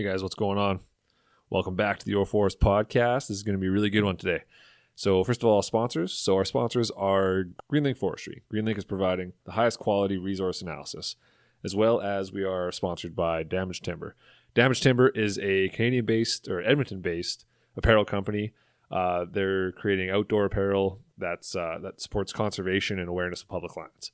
guys, what's going on? Welcome back to the Your Forest podcast. This is going to be a really good one today. So first of all, sponsors. So our sponsors are GreenLink Forestry. GreenLink is providing the highest quality resource analysis, as well as we are sponsored by Damaged Timber. Damaged Timber is a Canadian-based or Edmonton-based apparel company. They're creating outdoor apparel that supports conservation and awareness of public lands.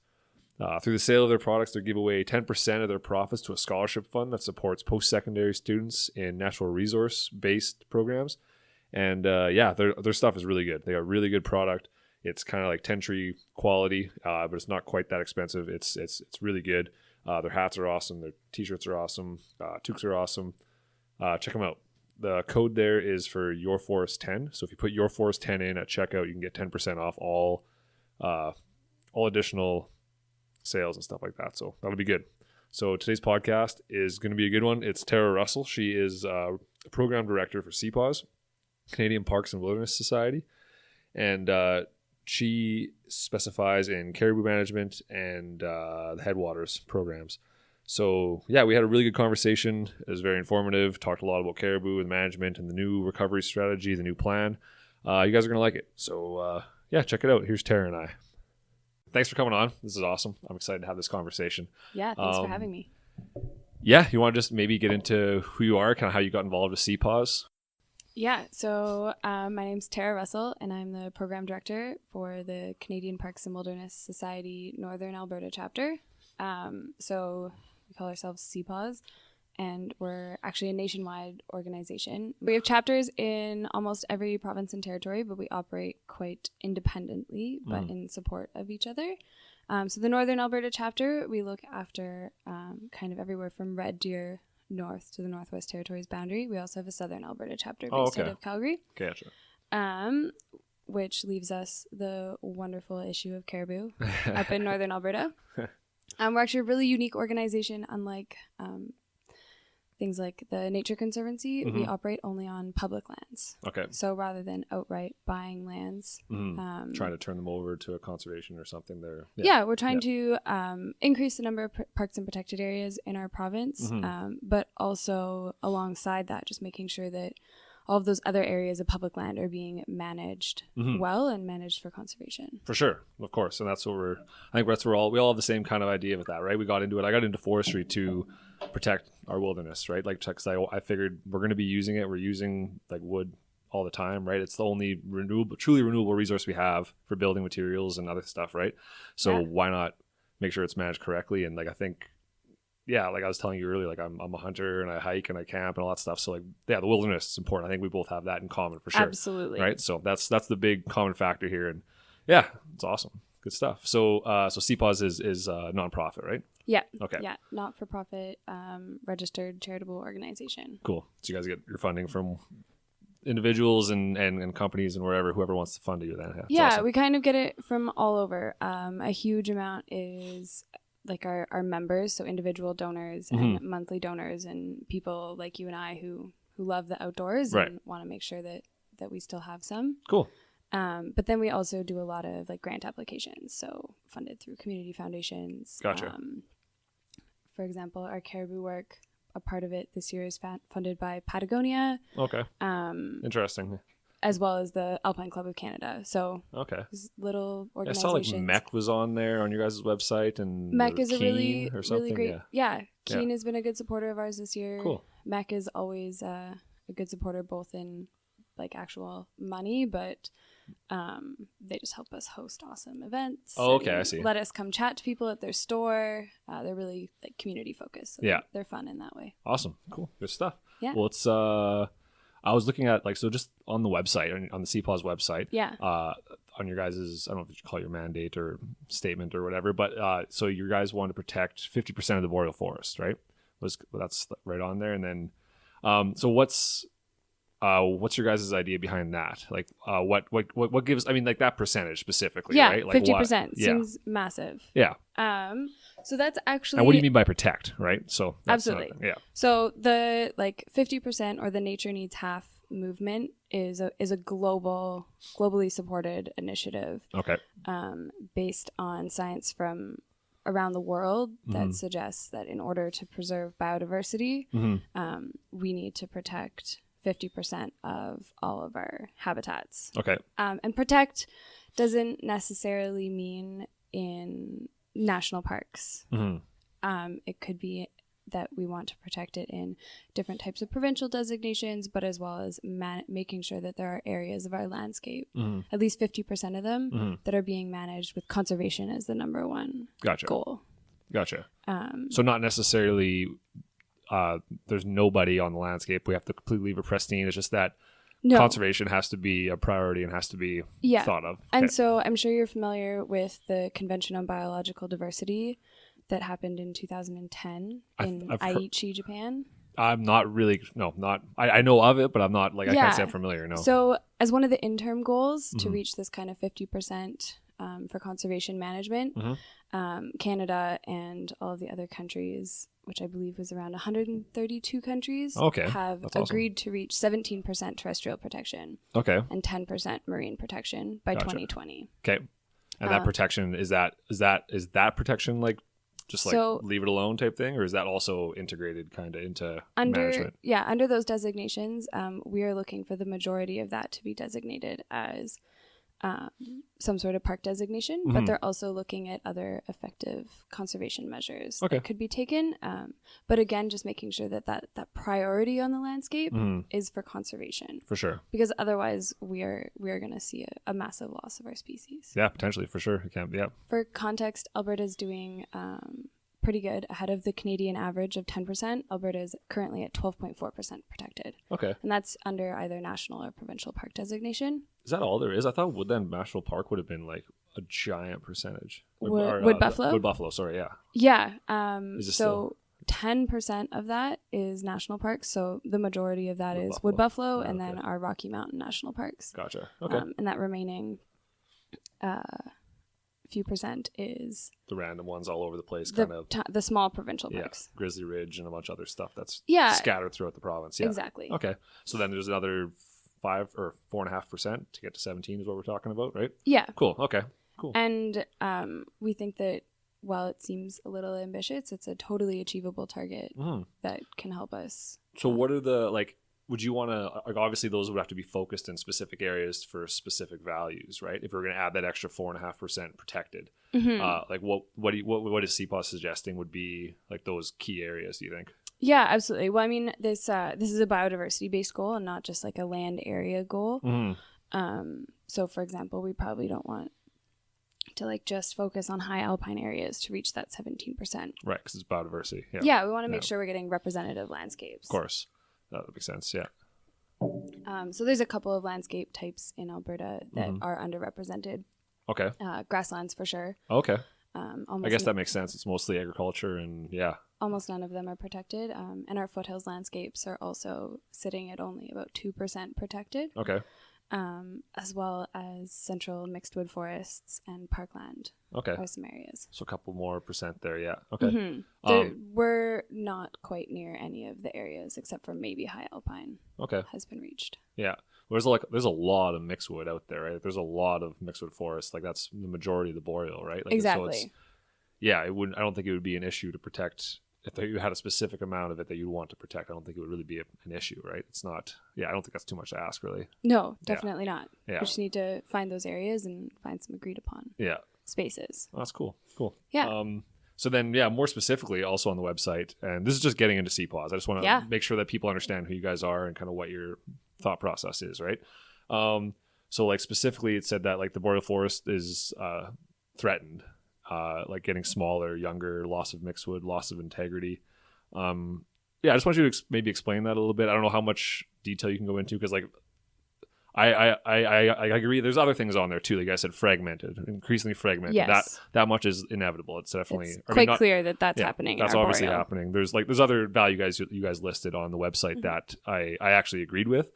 Through the sale of their products, they give away 10% of their profits to a scholarship fund that supports post-secondary students in natural resource-based programs. And their stuff is really good. They got a really good product. It's kind of like Tentry quality, but it's not quite that expensive. It's really good. Their hats are awesome. Their t-shirts are awesome. Toques are awesome. Check them out. The code there is for YourForest10. So if you put YourForest10 in at checkout, you can get 10% off all additional sales and stuff like that. So that'll be good. So today's podcast is going to be a good one. It's Tara Russell. She is a program director for CPAWS, Canadian Parks and Wilderness Society. And she specifies in caribou management and the headwaters programs. So yeah, we had a really good conversation. It was very informative. Talked a lot about caribou and management and the new recovery strategy, the new plan. You guys are going to like it. So check it out. Here's Tara and I. Thanks for coming on. This is awesome. I'm excited to have this conversation. Yeah, thanks for having me. Yeah, you want to just maybe get into who you are, kind of how you got involved with CPAWS? Yeah, so my name's Tara Russell, and I'm the program director for the Canadian Parks and Wilderness Society Northern Alberta chapter. So we call ourselves CPAWS, and we're actually a nationwide organization. We have chapters in almost every province and territory, but we operate quite independently, but in support of each other. So the Northern Alberta chapter, we look after kind of everywhere from Red Deer north to the Northwest Territories boundary. We also have a Southern Alberta chapter based out of Calgary. Gotcha. Which leaves us the wonderful issue of caribou up in Northern Alberta. We're actually a really unique organization, unlike things like the Nature Conservancy. We operate only on public lands. Okay. So rather than outright buying lands. Trying to turn them over to a conservation or something there. Yeah, we're trying to increase the number of parks and protected areas in our province, but also alongside that, just making sure that all of those other areas of public land are being managed well and managed for conservation. For sure, of course. And that's what we all have the same kind of idea with that, right? We got into it. I got into forestry to protect our wilderness, right? Like, because I figured we're going to be using it. We're using like wood all the time, right? It's the only truly renewable resource we have for building materials and other stuff, right? So why not make sure it's managed correctly? And like, I think, yeah, like I was telling you earlier, like I'm a hunter and I hike and I camp and all that stuff. So like, yeah, the wilderness is important. I think we both have that in common for sure. Absolutely. Right. So that's the big common factor here. And yeah, it's awesome. Good stuff. So CPAWS is a nonprofit, right? Yeah. Okay. Yeah. Not-for-profit, registered charitable organization. Cool. So you guys get your funding from individuals and companies and whoever wants to fund you then. Yeah, awesome. We kind of get it from all over. A huge amount is like our members, so individual donors and monthly donors and people like you and I who love the outdoors and want to make sure that we still have some. Cool. But then we also do a lot of like grant applications, so funded through community foundations. Gotcha. For example, our caribou work, a part of it this year is funded by Patagonia. Okay. Interesting. As well as the Alpine Club of Canada. So little organizations. I saw like MEC was on there on your guys' website, and MEC is a really great. Yeah. Keen has been a good supporter of ours this year. Cool. MEC is always a good supporter, both in like actual money, but they just help us host awesome events. Oh, okay, I see. Let us come chat to people at their store. They're really like community focused. So they're fun in that way. Awesome. Cool. Good stuff. Yeah. Well, it's I was looking at like, so just on the website, on the CPAWS website, on your guys' I don't know if you call it your mandate or statement or whatever, but so you guys want to protect 50% of the boreal forest, right? That's right on there. And then, so what's your guys' idea behind that? Like, what gives, I mean, like that percentage specifically, right? Like 50% seems massive. Yeah. So that's actually. And what do you mean by protect, right? So absolutely. So the like 50% or the Nature Needs Half movement is a globally supported initiative. Okay. Based on science from around the world that suggests that in order to preserve biodiversity, we need to protect 50% of all of our habitats. Okay. And protect doesn't necessarily mean in national parks. It could be that we want to protect it in different types of provincial designations, but as well as making sure that there are areas of our landscape, at least 50% of them, that are being managed with conservation as the number one goal. Gotcha. So not necessarily there's nobody on the landscape. We have to completely leave it pristine. It's just that conservation has to be a priority and has to be thought of. And so I'm sure you're familiar with the Convention on Biological Diversity that happened in 2010 in Aichi, Japan. I'm not really, I know of it, but I'm not I can't say I'm familiar, no. So as one of the interim goals to reach this kind of 50% for conservation management, Canada and all of the other countries, which I believe was around 132 countries, have agreed to reach 17% terrestrial protection and 10% marine protection by 2020. Okay. And that protection, is that protection just leave it alone type thing, or is that also integrated kind of into management? Yeah, under those designations, we are looking for the majority of that to be designated as some sort of park designation, but they're also looking at other effective conservation measures that could be taken. But again, just making sure that priority on the landscape is for conservation. For sure. Because otherwise we are going to see a massive loss of our species. Yeah, potentially, for sure. For context, Alberta's doing pretty good, ahead of the Canadian average of 10%. Alberta is currently at 12.4% protected. Okay. And that's under either national or provincial park designation. Is that all there is? I thought Woodland National Park would have been a giant percentage. Wood Buffalo? Wood Buffalo, sorry, yeah. Yeah. So 10% of that is national parks. So the majority of that is Wood Buffalo, and then our Rocky Mountain National Parks. Gotcha. Okay. And that remaining few percent is the random ones all over the place, the small provincial parks. Grizzly Ridge and a bunch of other stuff that's scattered throughout the province. Yeah, exactly. Okay, so then there's another 5 or 4.5% to get to 17 is what we're talking about, right? Yeah. Cool. Okay. Cool. And we think that while it seems a little ambitious, it's a totally achievable target that can help us. So what are the would you want to, obviously those would have to be focused in specific areas for specific values, right? If we're going to add that extra 4.5% protected, what is CPAWS suggesting would be those key areas, do you think? Yeah, absolutely. Well, I mean, this is a biodiversity based goal and not just a land area goal. So for example, we probably don't want to just focus on high alpine areas to reach that 17%. Right, because it's biodiversity. Yeah, we want to make sure we're getting representative landscapes. Of course. That would make sense, yeah. So there's a couple of landscape types in Alberta that are underrepresented. Okay. Grasslands for sure. Okay. I guess that makes sense. It's mostly agriculture and almost none of them are protected. And our foothills landscapes are also sitting at only about 2% protected. Okay. As well as central mixed wood forests and parkland. Okay. Are some areas. So a couple more percent there, yeah. Okay. We're not quite near any of the areas except for maybe high alpine. Okay. Has been reached. Yeah. There's a lot of mixed wood out there, right? There's a lot of mixed wood forests. That's the majority of the boreal, right? Exactly. So I don't think it would be an issue to protect. If you had a specific amount of it that you want to protect, I don't think it would really be an issue, right? It's not, I don't think that's too much to ask, really. No, definitely not. Yeah. We just need to find those areas and find some agreed upon spaces. Oh, that's cool. Cool. Yeah. So then, more specifically, also on the website, and this is just getting into CPAWS. I just want to make sure that people understand who you guys are and kind of what your thought process is, right? So specifically, it said that the boreal forest is threatened. Getting smaller, younger, loss of mixed wood, loss of integrity. I just want you to maybe explain that a little bit. I don't know how much detail you can go into because I agree. There's other things on there too. Like I said, fragmented, increasingly fragmented. Yes. That much is inevitable. It's definitely quite clear that that's happening. That's obviously happening. There's other value you guys listed on the website that I actually agreed with.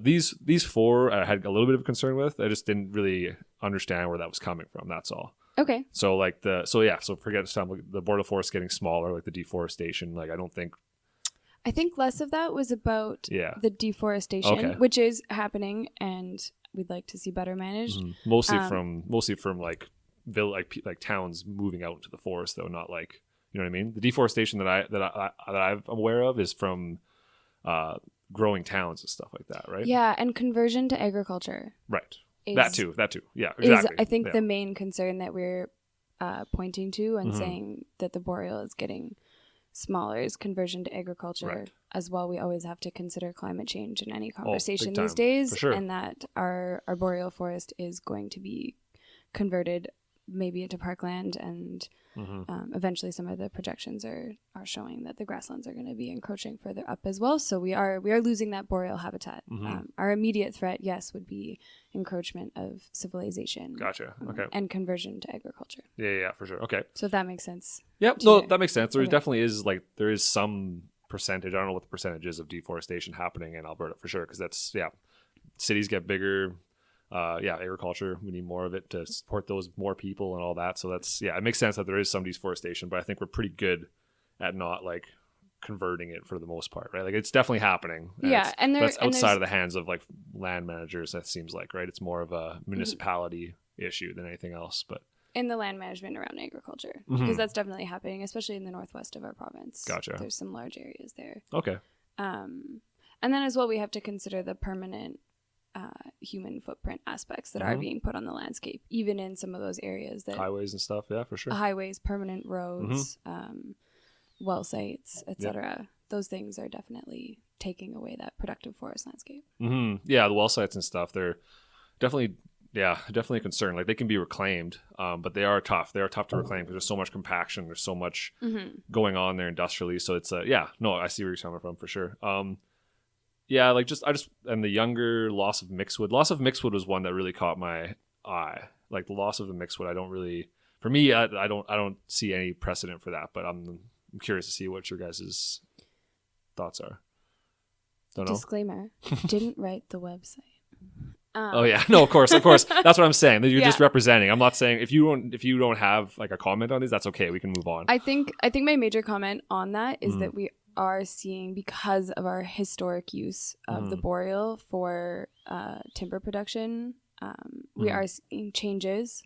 These four I had a little bit of concern with. I just didn't really understand where that was coming from. That's all. Okay. So forget the boreal forest getting smaller, the deforestation. I think less of that was about the deforestation, which is happening, and we'd like to see better managed. Mostly from like towns moving out into the forest though, not like, you know what I mean? The deforestation that I'm aware of is from growing towns and stuff like that, right? Yeah, and conversion to agriculture. Right. Is, that too. Yeah, exactly. Is, I think, the main concern that we're pointing to and Mm-hmm. saying that the boreal is getting smaller is conversion to agriculture. Right. As well, we always have to consider climate change in any big conversation time, these days, for sure. and that our boreal forest is going to be converted maybe into parkland, and eventually some of the projections are showing that the grasslands are going to be encroaching further up as well. So we are losing that boreal habitat. Our immediate threat, yes, would be encroachment of civilization. Gotcha. Okay. And conversion to agriculture. Yeah, for sure. Okay. So if that makes sense. Yep. to No, you. that makes sense. There Okay. definitely is there is some percentage. I don't know what the percentage is of deforestation happening in Alberta for sure, because that's cities get bigger. Agriculture, we need more of it to support those more people and all that. So that's it makes sense that there is some deforestation, but I think we're pretty good at not like converting it for the most part, right? Like it's definitely happening. And that's outside there's of the hands of like land managers. That seems like, right? It's more of a municipality issue than anything else. But in the land management around agriculture, Mhm. because that's definitely happening, especially in the northwest of our province. Gotcha. There's some large areas there. okay, And then as well, we have to consider the permanent human footprint aspects that are being put on the landscape, even in some of those areas that highways and stuff. Yeah, for sure. highways, permanent roads, well sites, etc. Those things are definitely taking away that productive forest landscape. Yeah, the well sites and stuff. They're definitely a concern. Like they can be reclaimed, but they are tough. They are tough to reclaim because there's so much compaction. There's so much going on there industrially. So it's I see where you're coming from for sure. And the younger loss of mixedwood. Loss of mixedwood was one that really caught my eye. Like the loss of the mixedwood, I don't see any precedent for that. But I'm curious to see what your guys' thoughts are. Don't know. Disclaimer: didn't write the website. No, of course. That's what I'm saying. That you're Yeah. just representing. I'm not saying if you don't have like a comment on these, that's okay. We can move on. I think my major comment on that is that we are seeing, because of our historic use of the boreal for timber production, we are seeing changes,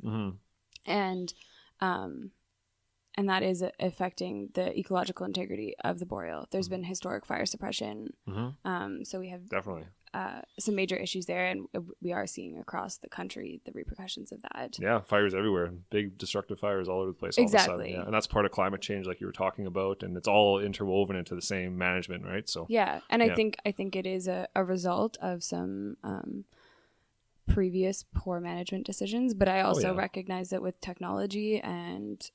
and that is affecting the ecological integrity of the boreal. There's been historic fire suppression, so we have Definitely. Some major issues there, and we are seeing across the country the repercussions of that. Yeah, fires everywhere. Big destructive fires all over the place. Exactly. All of a sudden. Yeah. And that's part of climate change, like you were talking about, and it's all interwoven into the same management, right? So I think it is a result of some previous poor management decisions, but I also recognize that with technology and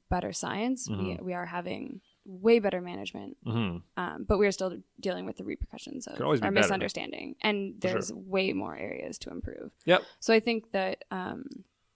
better science, we are having way better management, but we're still dealing with the repercussions of our better. misunderstanding, and there's way more areas to improve. Yep. So I think that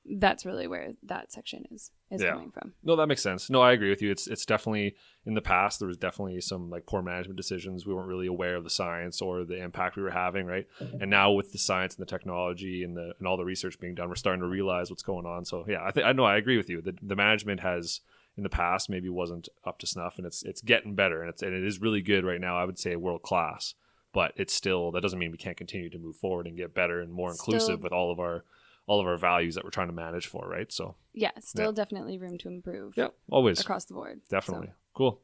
that's really where that section is coming from. No, that makes sense. No, I agree with you. It's definitely, in the past, there was definitely some like poor management decisions. We weren't really aware of the science or the impact we were having, right? And now with the science and the technology and all the research being done, we're starting to realize what's going on. So yeah, I agree with you. The management has, in the past, maybe wasn't up to snuff, and it's getting better, and it is really good right now. I would say world class, but it's still, that doesn't mean we can't continue to move forward and get better and more inclusive with all of our values that we're trying to manage for, right? So still definitely room to improve. Yeah, always across the board. Definitely. Cool.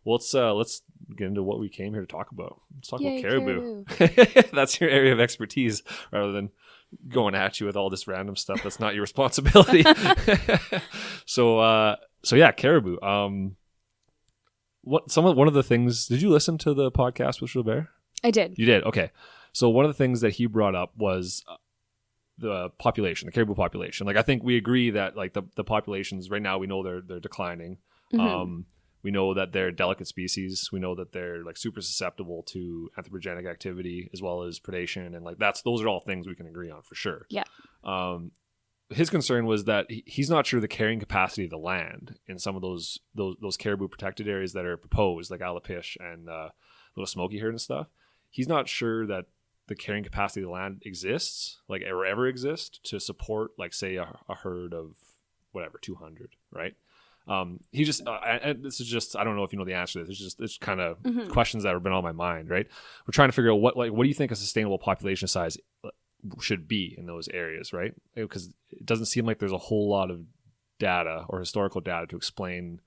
Well, let's get into what we came here to talk about. Let's talk about caribou. That's your area of expertise, rather than going at you with all this random stuff that's not your responsibility. So yeah, caribou. One of the things, did you listen to the podcast with Gilbert? I did. You did? Okay. So one of the things that he brought up was the population, the caribou population. Like, I think we agree that like the populations right now, we know they're declining. We know that they're delicate species. We know that they're like super susceptible to anthropogenic activity as well as predation, and like those are all things we can agree on for sure. Yeah. His concern was that he's not sure the carrying capacity of the land in some of those caribou protected areas that are proposed, like Alapish and Little Smoky Herd and stuff. He's not sure that the carrying capacity of the land exists, like ever exist, to support, like, say, a herd of whatever, 200, right? He just, and this is just, I don't know if you know the answer to this. It's kind of questions that have been on my mind, right? We're trying to figure out what do you think a sustainable population size should be in those areas, right? Because doesn't seem like there's a whole lot of data or historical data to explain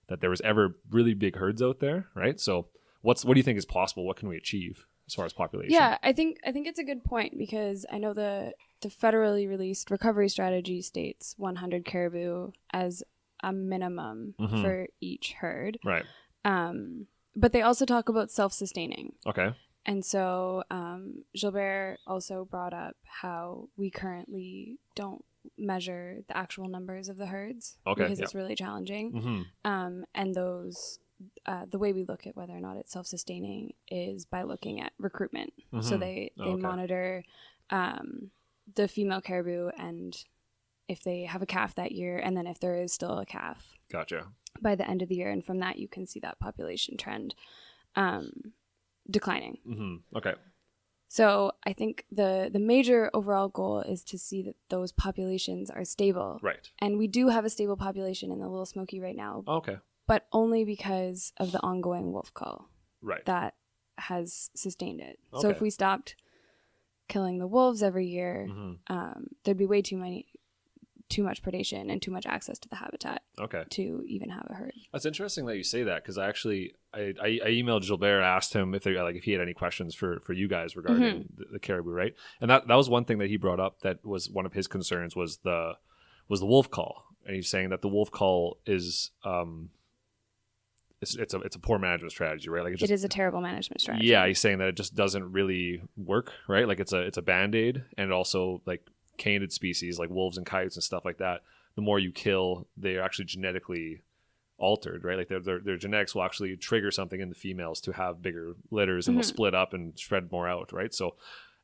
that there was ever really big herds out there, right? So what do you think is possible? What can we achieve as far as population? Yeah, I think it's a good point, because I know the federally released recovery strategy states 100 caribou as a minimum for each herd. Right. But they also talk about self-sustaining. Okay. And so Gilbert also brought up how we currently don't measure the actual numbers of the herds, because it's really challenging. And those the way we look at whether or not it's self-sustaining is by looking at recruitment. So they monitor the female caribou, and if they have a calf that year, and then if there is still a calf. Gotcha. By the end of the year, and from that you can see that population trend declining. Okay. So I think the major overall goal is to see that those populations are stable. Right. And we do have a stable population in the Little Smoky right now. Okay. But only because of the ongoing wolf call. Right. That has sustained it. Okay. So if we stopped killing the wolves every year, there'd be way too much predation and too much access to the habitat to even have a herd. That's interesting that you say that, because I emailed Gilbert, asked him if he had any questions for you guys regarding the caribou, right? And that was one thing that he brought up that was one of his concerns was the wolf call, and he's saying that the wolf call is it's a poor management strategy, right? Like it is a terrible management strategy. Yeah, he's saying that it just doesn't really work, right? Like it's a band-aid, and also like canid species like wolves and coyotes and stuff like that, the more you kill, they're actually genetically altered, right? Like their genetics will actually trigger something in the females to have bigger litters, and they'll split up and spread more out, right? So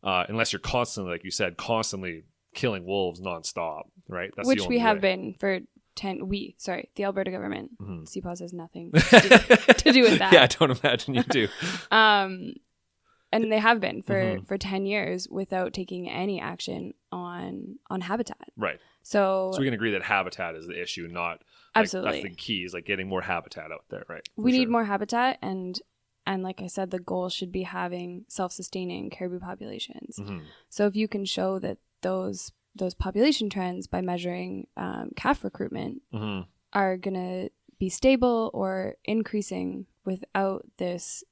unless you're constantly, like you said, killing wolves nonstop, right? That's which we have been for the Alberta government. CPAWS has nothing to do with that. Yeah, I don't imagine you do. And they have been for 10 years without taking any action on habitat. Right. So we can agree that habitat is the issue, not absolutely. That's the key, is like getting more habitat out there, right? We need more habitat, and like I said, the goal should be having self-sustaining caribou populations. So if you can show that those population trends by measuring calf recruitment are gonna be stable or increasing without this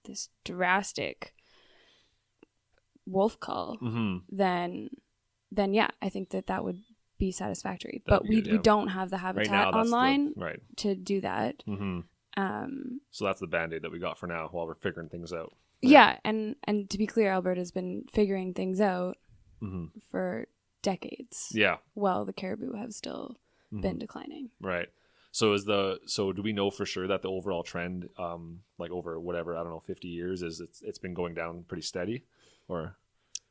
drastic wolf call, then yeah, I think that would be satisfactory. But we don't have the habitat online to do that. So that's the band-aid that we got for now while we're figuring things out. Yeah, and to be clear, Alberta's been figuring things out for decades. Yeah. While the caribou have still been declining. Right. So do we know for sure that the overall trend, like over whatever, I don't know, 50 years, is it's been going down pretty steady, or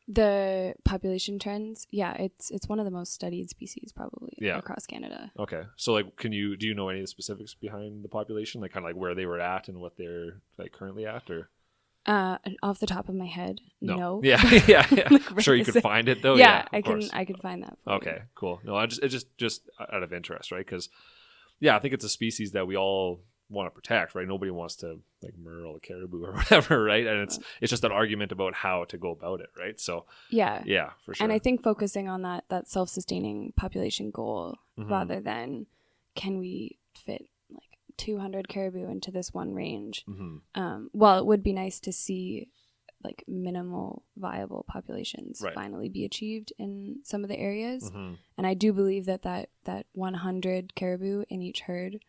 the population trends? Yeah, it's one of the most studied species probably across Canada. Okay. So like, do you know any of the specifics behind the population, like kind of like where they were at and what they're like currently at, or? Off the top of my head, no. Yeah. Like, I'm sure you could find it though. Yeah, I could find that for okay, cool. No, it's just out of interest, right? Because I think it's a species that we all want to protect, right? Nobody wants to like murder all the caribou or whatever, right? And it's just an argument about how to go about it, right? So yeah, for sure. And I think focusing on that self-sustaining population goal rather than can we fit 200 caribou into this one range. While it would be nice to see like minimal viable populations finally be achieved in some of the areas, and I do believe that 100 caribou in each herd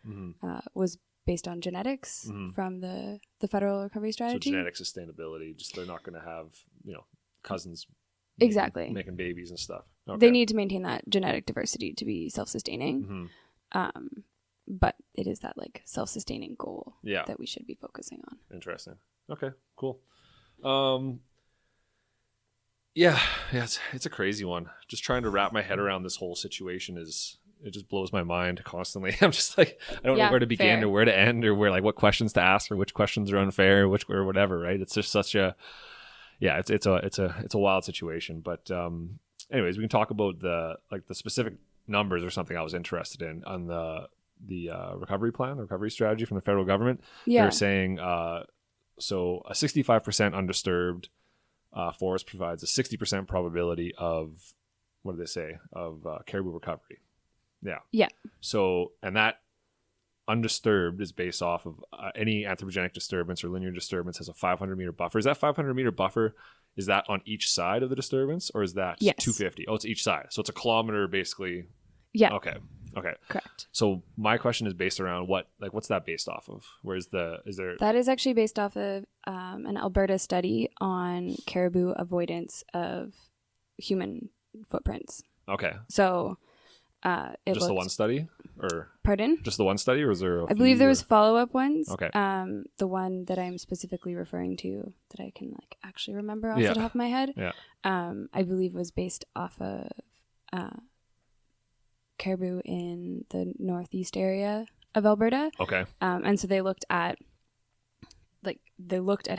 was based on genetics from the federal recovery strategy. So genetic sustainability, just they're not going to have cousins making babies and stuff. Okay. They need to maintain that genetic diversity to be self-sustaining. But it is that like self-sustaining goal that we should be focusing on. Interesting. Okay, cool. It's a crazy one. Just trying to wrap my head around this whole situation it just blows my mind constantly. I'm just like, I don't know where to begin or where to end or where like what questions to ask or which questions are unfair, or whatever, right? It's just such a it's a wild situation. But anyways, we can talk about the specific numbers or something I was interested in on the recovery plan, the recovery strategy from the federal government. They're saying so a 65% undisturbed forest provides a 60% probability of what do they say, of caribou recovery. Yeah. Yeah. So, and that undisturbed is based off of any anthropogenic disturbance or linear disturbance has a 500-meter buffer. Is that 500-meter buffer, is that on each side of the disturbance, or is that 250? Oh, it's each side. So it's a kilometer basically. Yeah. Okay. Correct. So my question is based around what's that based off of? That is actually based off of an Alberta study on caribou avoidance of human footprints. Okay. So just the one study, or pardon? Just the one study, or is there? I believe there was follow-up ones. Okay. The one that I'm specifically referring to that I can actually remember off the top of my head. Yeah. I believe was based off of caribou in the northeast area of Alberta. Okay. And so they looked at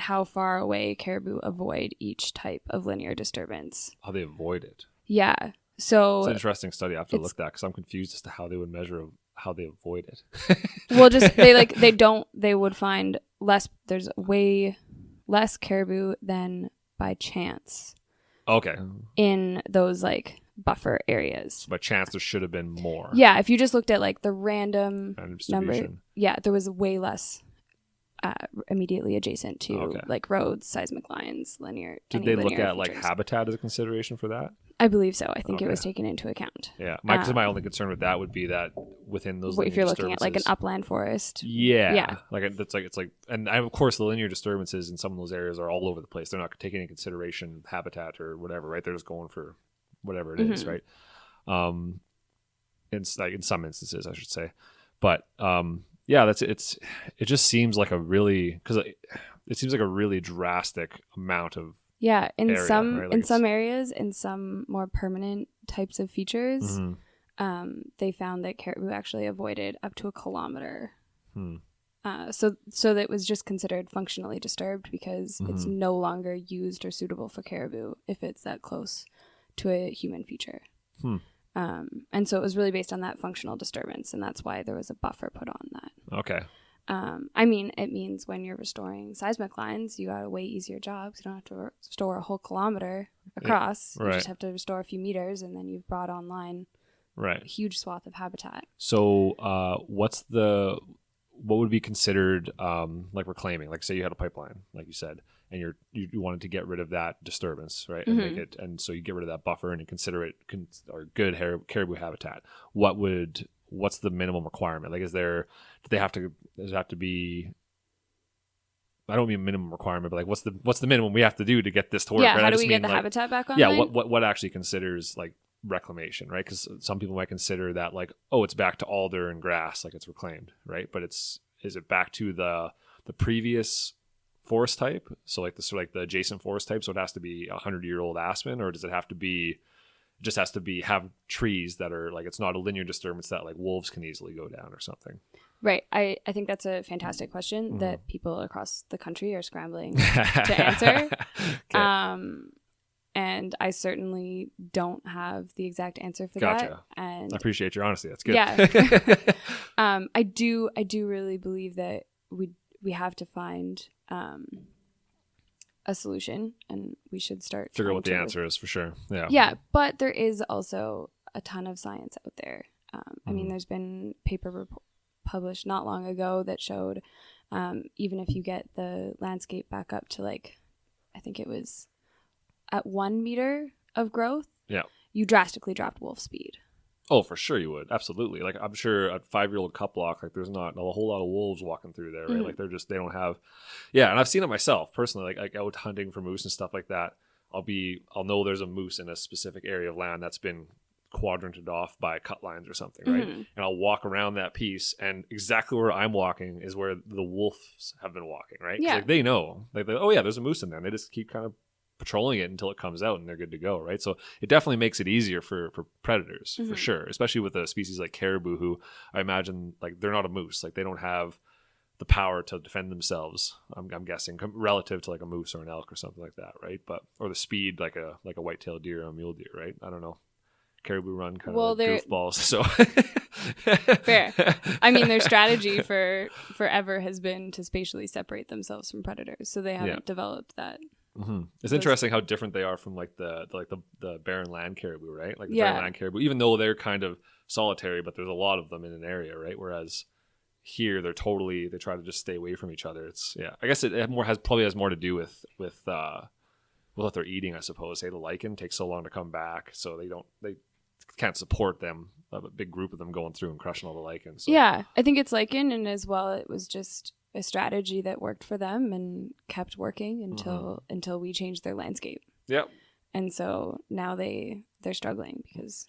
how far away caribou avoid each type of linear disturbance. How they avoid it. Yeah. So it's an interesting study. I have to look at that because I'm confused as to how they would measure how they avoid it. Well, just they would find less. There's way less caribou than by chance. Okay. In those buffer areas. So by chance, there should have been more. Yeah, if you just looked at the random number, there was way less immediately adjacent to roads, seismic lines, linear. Did they look at habitat as a consideration for that? I believe so. I think it was taken into account. Yeah, my only concern with that would be that within those if you're looking at an upland forest. Yeah. And of course the linear disturbances in some of those areas are all over the place. They're not taking into consideration habitat or whatever, right? They're just going for whatever it is, right? In some instances, I should say, but it just seems like a really drastic amount of in area, some right? in some areas, in some more permanent types of features, they found that caribou actually avoided up to a kilometer. So that it was just considered functionally disturbed because it's no longer used or suitable for caribou if it's that close to a human feature. And so it was really based on that functional disturbance, and that's why there was a buffer put on that. Okay. It means when you're restoring seismic lines, you got a way easier job. You don't have to restore a whole kilometer across. You just have to restore a few meters, and then you've brought online a huge swath of habitat. So what would be considered reclaiming? Like say you had a pipeline, like you said, and you wanted to get rid of that disturbance, right? And make it, and so you get rid of that buffer and you consider it good caribou habitat. What's the minimum requirement? Like, does it have to be? I don't mean minimum requirement, but what's the minimum we have to do to get this to work? Yeah, right? How do we get the habitat back on? Yeah, what actually considers reclamation, right? Because some people might consider that it's back to alder and grass, it's reclaimed, right? But is it back to the previous forest type? So the adjacent forest type. So it has to be 100-year-old aspen, or does it have to be? It just has to have trees that are it's not a linear disturbance that wolves can easily go down or something. Right. I think that's a fantastic question that people across the country are scrambling to answer. Okay. And I certainly don't have the exact answer for that. And I appreciate your honesty. That's good. Yeah. I do really believe that we have to find a solution, and we should start figure out what the answer is for sure. Yeah, but there is also a ton of science out there. I mean, there's been paper published not long ago that showed even if you get the landscape back up to I think it was at 1 meter of growth, you drastically dropped wolf speed. Oh, for sure you would. Absolutely. I'm sure a 5-year-old cut block, there's not a whole lot of wolves walking through there, right? They don't have, and I've seen it myself personally, out hunting for moose and stuff like that. I'll know there's a moose in a specific area of land that's been quadranted off by cut lines or something, right? And I'll walk around that piece, and exactly where I'm walking is where the wolves have been walking, right? Yeah. They know, oh yeah, there's a moose in there. And they just keep kind of patrolling it until it comes out and they're good to go, right? So it definitely makes it easier for predators, for sure, especially with a species like caribou, who I imagine they're not a moose. They don't have the power to defend themselves, I'm guessing, relative to a moose or an elk or something like that, right? Or the speed like a white-tailed deer or a mule deer, right? I don't know. Caribou run kind of goofballs, so fair. I mean, their strategy for forever has been to spatially separate themselves from predators, so they haven't developed that It's interesting how different they are from like the barren land caribou, right? Like the Yeah. barren land caribou, even though they're kind of solitary, but there's a lot of them in an area, right? Whereas here they try to just stay away from each other. It's I guess it probably has more to do with what they're eating, I suppose. Hey, the lichen takes so long to come back, so they can't support them, a big group of them going through and crushing all the lichen. So. Yeah, I think it's lichen, and as well, it was just a strategy that worked for them and kept working until we changed their landscape. Yep. And so now they're struggling because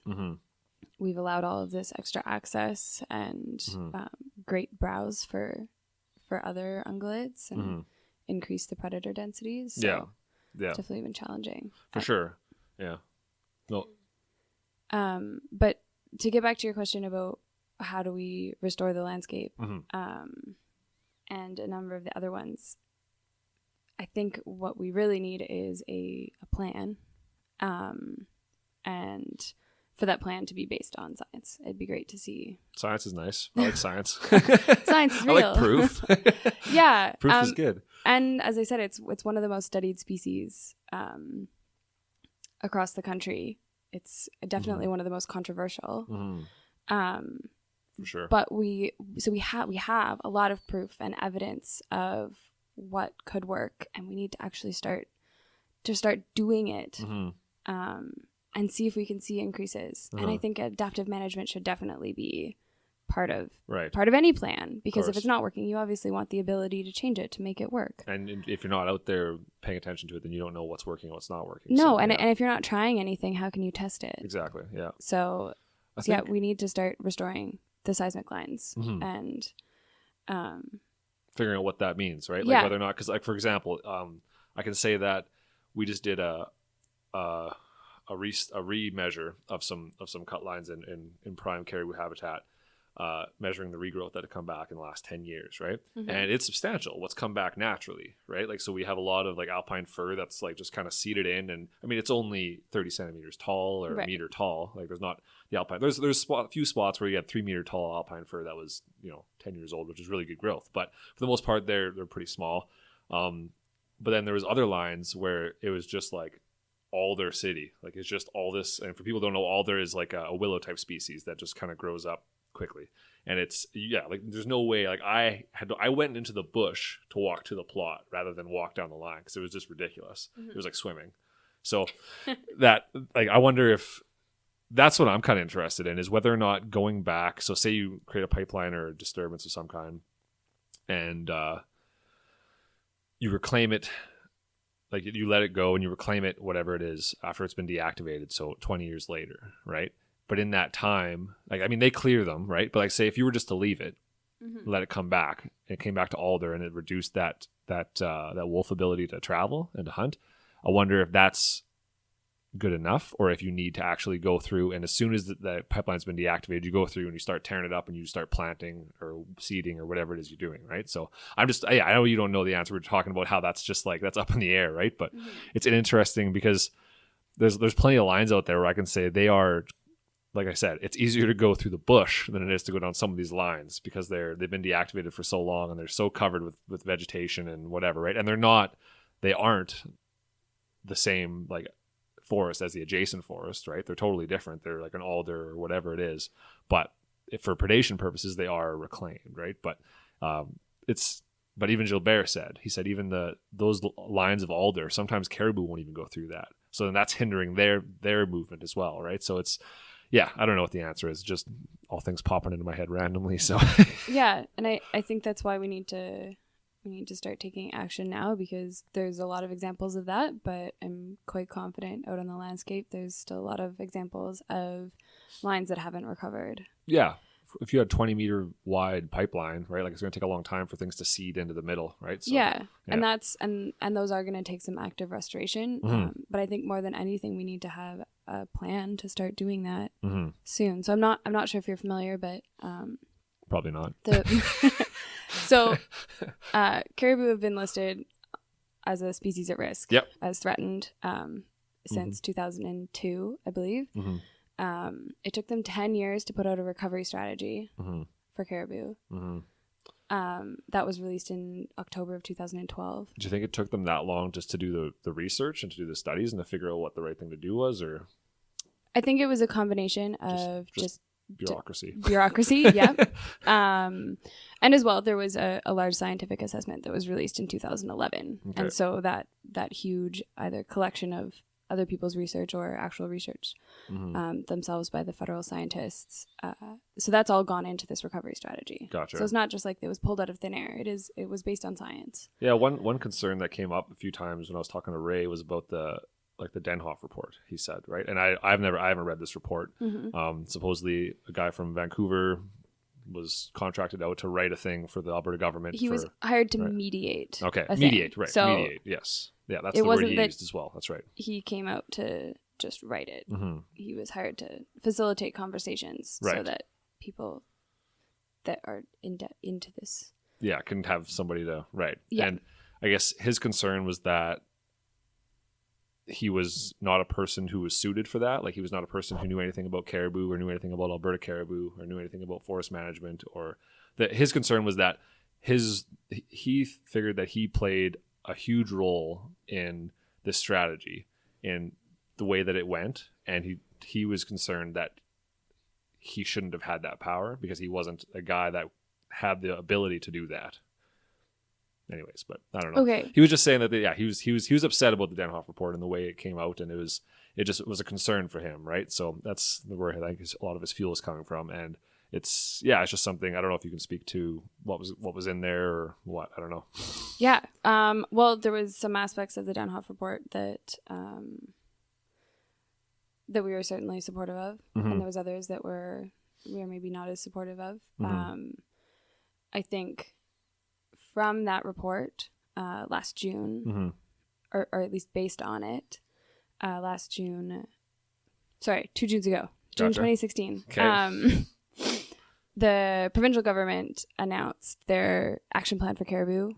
we've allowed all of this extra access and great browse for other ungulates and increase the predator densities. So yeah, it's definitely been challenging. For sure. Yeah. No. But to get back to your question about how do we restore the landscape, and a number of the other ones, I think what we really need is a plan, and for that plan to be based on science. It'd be great to see. Science is nice. I like science. Science is real. I like proof. Yeah. Proof is good. And as I said, it's one of the most studied species across the country. It's definitely one of the most controversial. For sure. But we have a lot of proof and evidence of what could work, and we need to actually start doing it. And see if we can see increases. And I think adaptive management should definitely be part of any plan, because if it's not working, you obviously want the ability to change it to make it work. And if you're not out there paying attention to it, then you don't know what's working and what's not working. No, so, and if you're not trying anything, how can you test it? Exactly. Yeah. So we need to start restoring the seismic lines and figuring out what that means, right? Like whether or not, because like for example, I can say that we just did a re-measure of some cut lines in prime caribou habitat, measuring the regrowth that had come back in the last 10 years, right? And it's substantial what's come back naturally, right? Like, so we have a lot of like alpine fir that's like just kind of seeded in, and I mean it's only 30 centimeters tall or a meter tall. Like there's not the alpine, there's a few spots where you have 3 meter tall alpine fir that was 10 years old, which is really good growth, but for the most part they're pretty small. But then there was other lines where it was just like alder city, like it's just all this. And for people who don't know, alder is like a willow type species that just kind of grows up quickly, and it's like there's no way, like I went into the bush to walk to the plot rather than walk down the line because it was just ridiculous. It was like swimming. So that, like, I wonder if that's what I'm kind of interested in, is whether or not going back, so say you create a pipeline or a disturbance of some kind and you reclaim it, like you let it go and you reclaim it, whatever it is, after it's been deactivated, so 20 years later, right? But in that time, like, I mean, they clear them, right? But like, say if you were just to leave it, let it come back, it came back to alder and it reduced that wolf ability to travel and to hunt. I wonder if that's good enough, or if you need to actually go through, and as soon as the pipeline's been deactivated, you go through and you start tearing it up and you start planting or seeding or whatever it is you're doing, right? So I'm just, I know you don't know the answer. We're talking about how that's just like, that's up in the air, right? But it's interesting because there's plenty of lines out there where I can say they are, like I said, it's easier to go through the bush than it is to go down some of these lines because they've been deactivated for so long and they're so covered with vegetation and whatever, right? And they aren't the same like forest as the adjacent forest, right? They're totally different. They're like an alder or whatever it is, but for predation purposes they are reclaimed, right? But even Gilbert said even those lines of alder, sometimes caribou won't even go through that, so then that's hindering their movement as well, right? So it's, I don't know what the answer is, just all things popping into my head randomly. So and I think that's why we need to start taking action now, because there's a lot of examples of that, but I'm quite confident out on the landscape there's still a lot of examples of lines that haven't recovered. Yeah. If you had 20 meter wide pipeline, right, like it's going to take a long time for things to seed into the middle, right? So, and that's and those are going to take some active restoration. But I think more than anything, we need to have a plan to start doing that soon. So I'm not sure if you're familiar, but probably not. So caribou have been listed as a species at risk, as threatened since 2002, I believe. It took them 10 years to put out a recovery strategy for caribou. That was released in October of 2012. Do you think it took them that long just to do the research and to do the studies and to figure out what the right thing to do was, or I think it was a combination of just bureaucracy? Bureaucracy, yeah. And as well, there was a large scientific assessment that was released in 2011. Okay. And so that huge either collection of other people's research or actual research themselves by the federal scientists. So that's all gone into this recovery strategy. Gotcha. So it's not just like it was pulled out of thin air. It was based on science. Yeah, one concern that came up a few times when I was talking to Ray was about the Denhoff report, he said, right? And I haven't read this report. Supposedly a guy from Vancouver was contracted out to write a thing for the Alberta government. He was hired to mediate. Okay, a mediate, thing. right. So mediate, yes. Yeah, that's the word he used as well. That's right. He came out to just write it. He was hired to facilitate conversations so that people that are into this can have somebody to write. Yeah. And I guess his concern was that he was not a person who was suited for that. Like, he was not a person who knew anything about caribou or knew anything about Alberta caribou or knew anything about forest management, or that his concern was that he figured that he played a huge role in this strategy, in the way that it went. And he was concerned that he shouldn't have had that power because he wasn't a guy that had the ability to do that. Anyways, but I don't know. Okay. He was just saying that he was upset about the Denhoff report and the way it came out, and it was a concern for him, right? So that's where I think a lot of his fuel is coming from, and it's just something. I don't know if you can speak to what was in there or what. I don't know. Yeah. Well, there was some aspects of the Denhoff report that we were certainly supportive of, and there was others that we were maybe not as supportive of. I think from that report last June, or at least based on it, last June, 2 Junes ago, June 2016, Okay. the provincial government announced their action plan for caribou,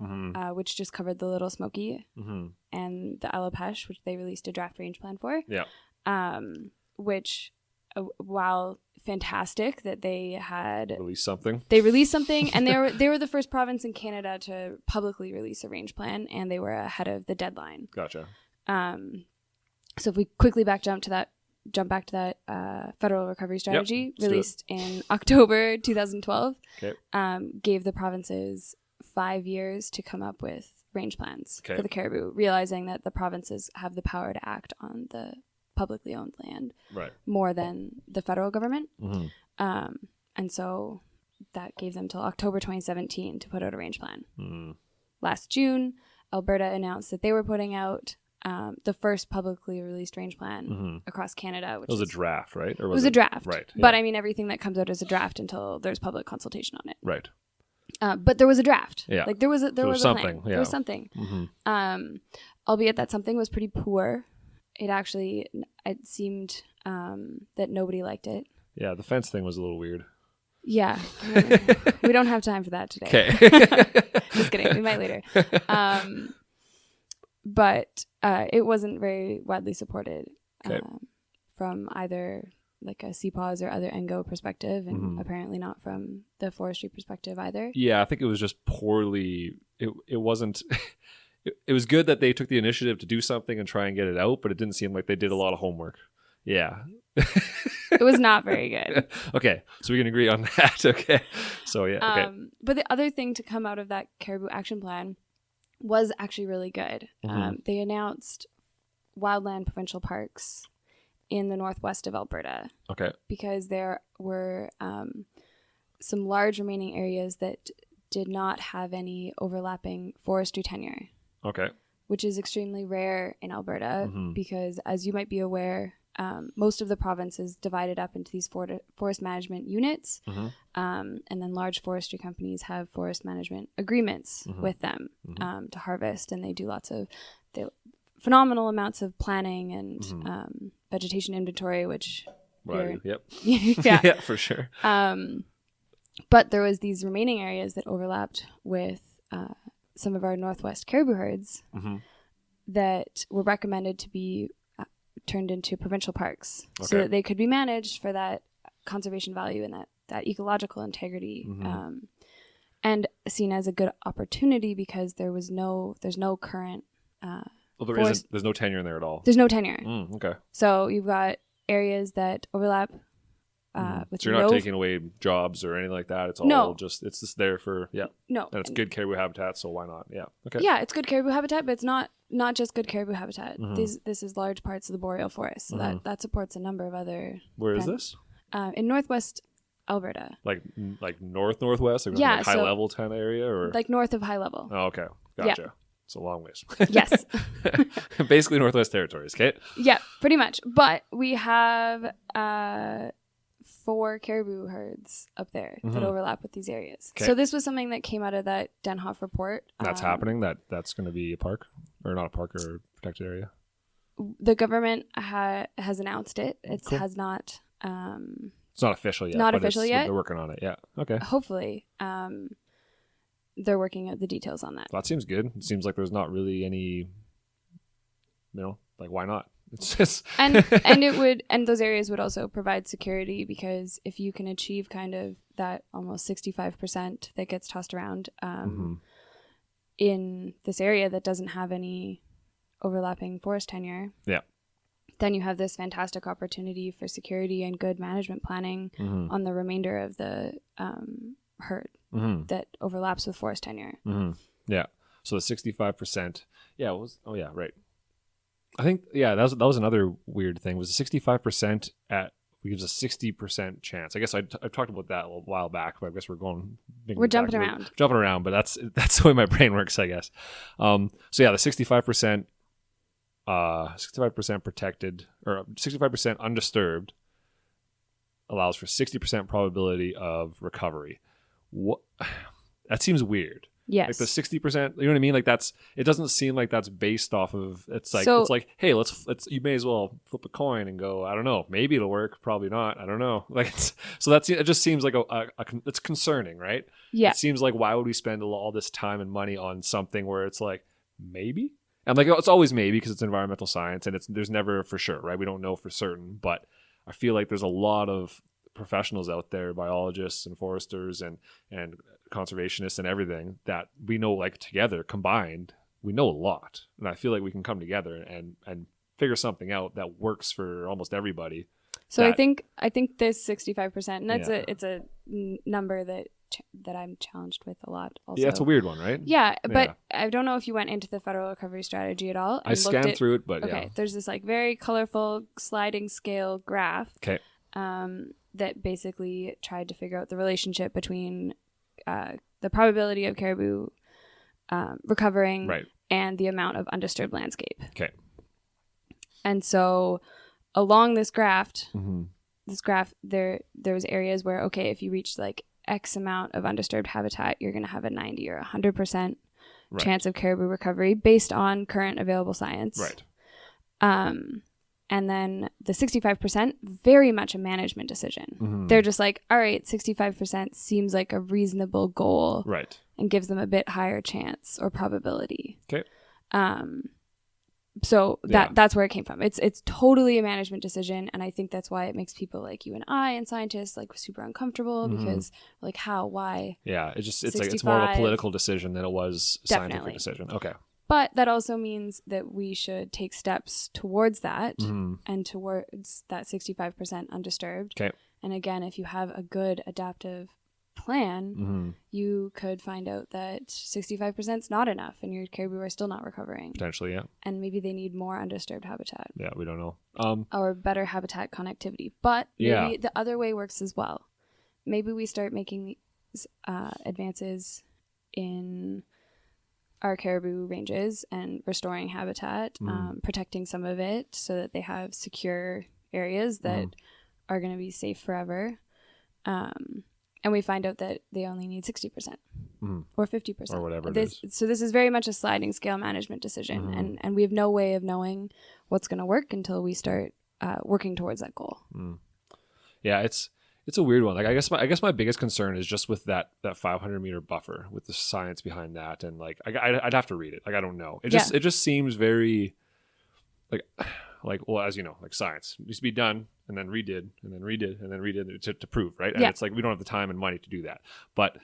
which just covered the Little Smoky and the Alopesh, which they released a draft range plan for. Yeah. Which, while fantastic that they had Release something. They released something, and they were the first province in Canada to publicly release a range plan, and they were ahead of the deadline. Gotcha. So if we quickly jump back to that federal recovery strategy released in October 2012, gave the provinces 5 years to come up with range plans for the caribou, realizing that the provinces have the power to act on the publicly owned land more than the federal government. And so that gave them till October 2017 to put out a range plan. Last June, Alberta announced that they were putting out the first publicly released range plan across Canada. Which was a draft, right? Or was a draft. Right. But I mean, everything that comes out is a draft until there's public consultation on it. Right. But there was a draft. Yeah. Like there was something. There was something. Albeit that something was pretty poor. It seemed that nobody liked it. Yeah, the fence thing was a little weird. Yeah. We don't have time for that today. Okay. Just kidding. We might later. But it wasn't very widely supported from either like a CPAWS or other NGO perspective, and apparently not from the forestry perspective either. Yeah, I think it was just poorly. It wasn't. It was good that they took the initiative to do something and try and get it out, but it didn't seem like they did a lot of homework. Yeah. It was not very good. Okay, so we can agree on that. Okay. So yeah. Okay. But the other thing to come out of that Caribou Action Plan was actually really good. They announced wildland provincial parks in the northwest of Alberta. Okay. Because there were some large remaining areas that did not have any overlapping forestry tenure. Okay. Which is extremely rare in Alberta because, as you might be aware, most of the province is divided up into these forest management units, and then large forestry companies have forest management agreements with them to harvest, and they do phenomenal amounts of planning and vegetation inventory, which Yep. yeah, for sure. But there was these remaining areas that overlapped with some of our northwest caribou herds that were recommended to be turned into provincial parks so that they could be managed for that conservation value and that ecological integrity. and seen as a good opportunity because there's no current there's no tenure in there at all. There's no tenure. Okay. So you've got areas that overlap with so you're not taking away jobs or anything like that. It's all it's just there for No. And it's good caribou habitat, so why not? Yeah. Okay. Yeah, it's good caribou habitat, but it's not just good caribou habitat. This is large parts of the boreal forest, so that supports a number of other. Where is this? In northwest Alberta. Like northwest, like high level kind of area, or like north of high level. Oh, okay, gotcha. Yeah. It's a long ways. Yes. Basically Northwest Territories, okay? Yeah, pretty much. But we have 4 caribou herds up there that overlap with these areas. Okay. So this was something that came out of that Denhoff report. That's happening? That's going to be a park? Or not a park, or a protected area? The government has announced it. It has not... it's not official yet. Not official yet. They're working on it, yeah. Okay. Hopefully. They're working out the details on that. Well, that seems good. It seems like there's not really any, like why not? It's just and those areas would also provide security, because if you can achieve kind of that almost 65% that gets tossed around in this area that doesn't have any overlapping forest tenure, then you have this fantastic opportunity for security and good management planning on the remainder of the herd that overlaps with forest tenure. Yeah. So the 65%. Yeah. Right. I think, that was another weird thing, was the 65% gives a 60% chance. I guess I've talked about that a while back, but I guess we're jumping around, but that's the way my brain works, I guess. The 65%, 65% protected, or 65% undisturbed, allows for 60% probability of recovery. What? That seems weird. Yes. Like the 60%, you know what I mean? Like it doesn't seem like that's based off of, it's like, hey, let's you may as well flip a coin and go, I don't know, maybe it'll work, probably not, I don't know. Like it just seems like it's concerning, right? Yeah. It seems like, why would we spend all this time and money on something where it's like, maybe? And like, it's always maybe, because it's environmental science and there's never for sure, right? We don't know for certain, but I feel like there's a lot of professionals out there, biologists and foresters and conservationists and everything, that we know, like together combined, we know a lot. And I feel like we can come together and figure something out that works for almost everybody. So I think this 65%, and it's a number that I'm challenged with a lot also. Yeah, it's a weird one, right? Yeah, but I don't know if you went into the federal recovery strategy at all. I scanned through it, but okay, there's this like very colorful sliding scale graph. Okay. That basically tried to figure out the relationship between the probability of caribou recovering and the amount of undisturbed landscape. Okay. And so along this graph, there was areas where, okay, if you reach like X amount of undisturbed habitat, you're going to have a 90 or 100% chance of caribou recovery based on current available science. Right. And then the 65%, very much a management decision. They're just like, all right, 65% seems like a reasonable goal. Right. And gives them a bit higher chance or probability. Okay. So that's where it came from. It's totally a management decision, and I think that's why it makes people like you and I and scientists like super uncomfortable, because like, how, why? Yeah, it's more of a political decision than it was a scientific decision. Okay. But that also means that we should take steps towards that and towards that 65% undisturbed. Okay. And again, if you have a good adaptive plan, you could find out that 65% is not enough and your caribou are still not recovering. Potentially, yeah. And maybe they need more undisturbed habitat. Yeah, we don't know. Or better habitat connectivity. But maybe the other way works as well. Maybe we start making these advances in our caribou ranges and restoring habitat, protecting some of it so that they have secure areas that are going to be safe forever. And we find out that they only need 60% or 50% or whatever it is. So this is very much a sliding scale management decision, and we have no way of knowing what's going to work until we start working towards that goal. Yeah, it's a weird one. Like I guess my biggest concern is just with that 500 meter buffer, with the science behind that, and like I'd have to read it. Like I don't know. It just seems very like well, as you know, like science needs to be done and then redid and then redid to prove, right? And it's like we don't have the time and money to do that. But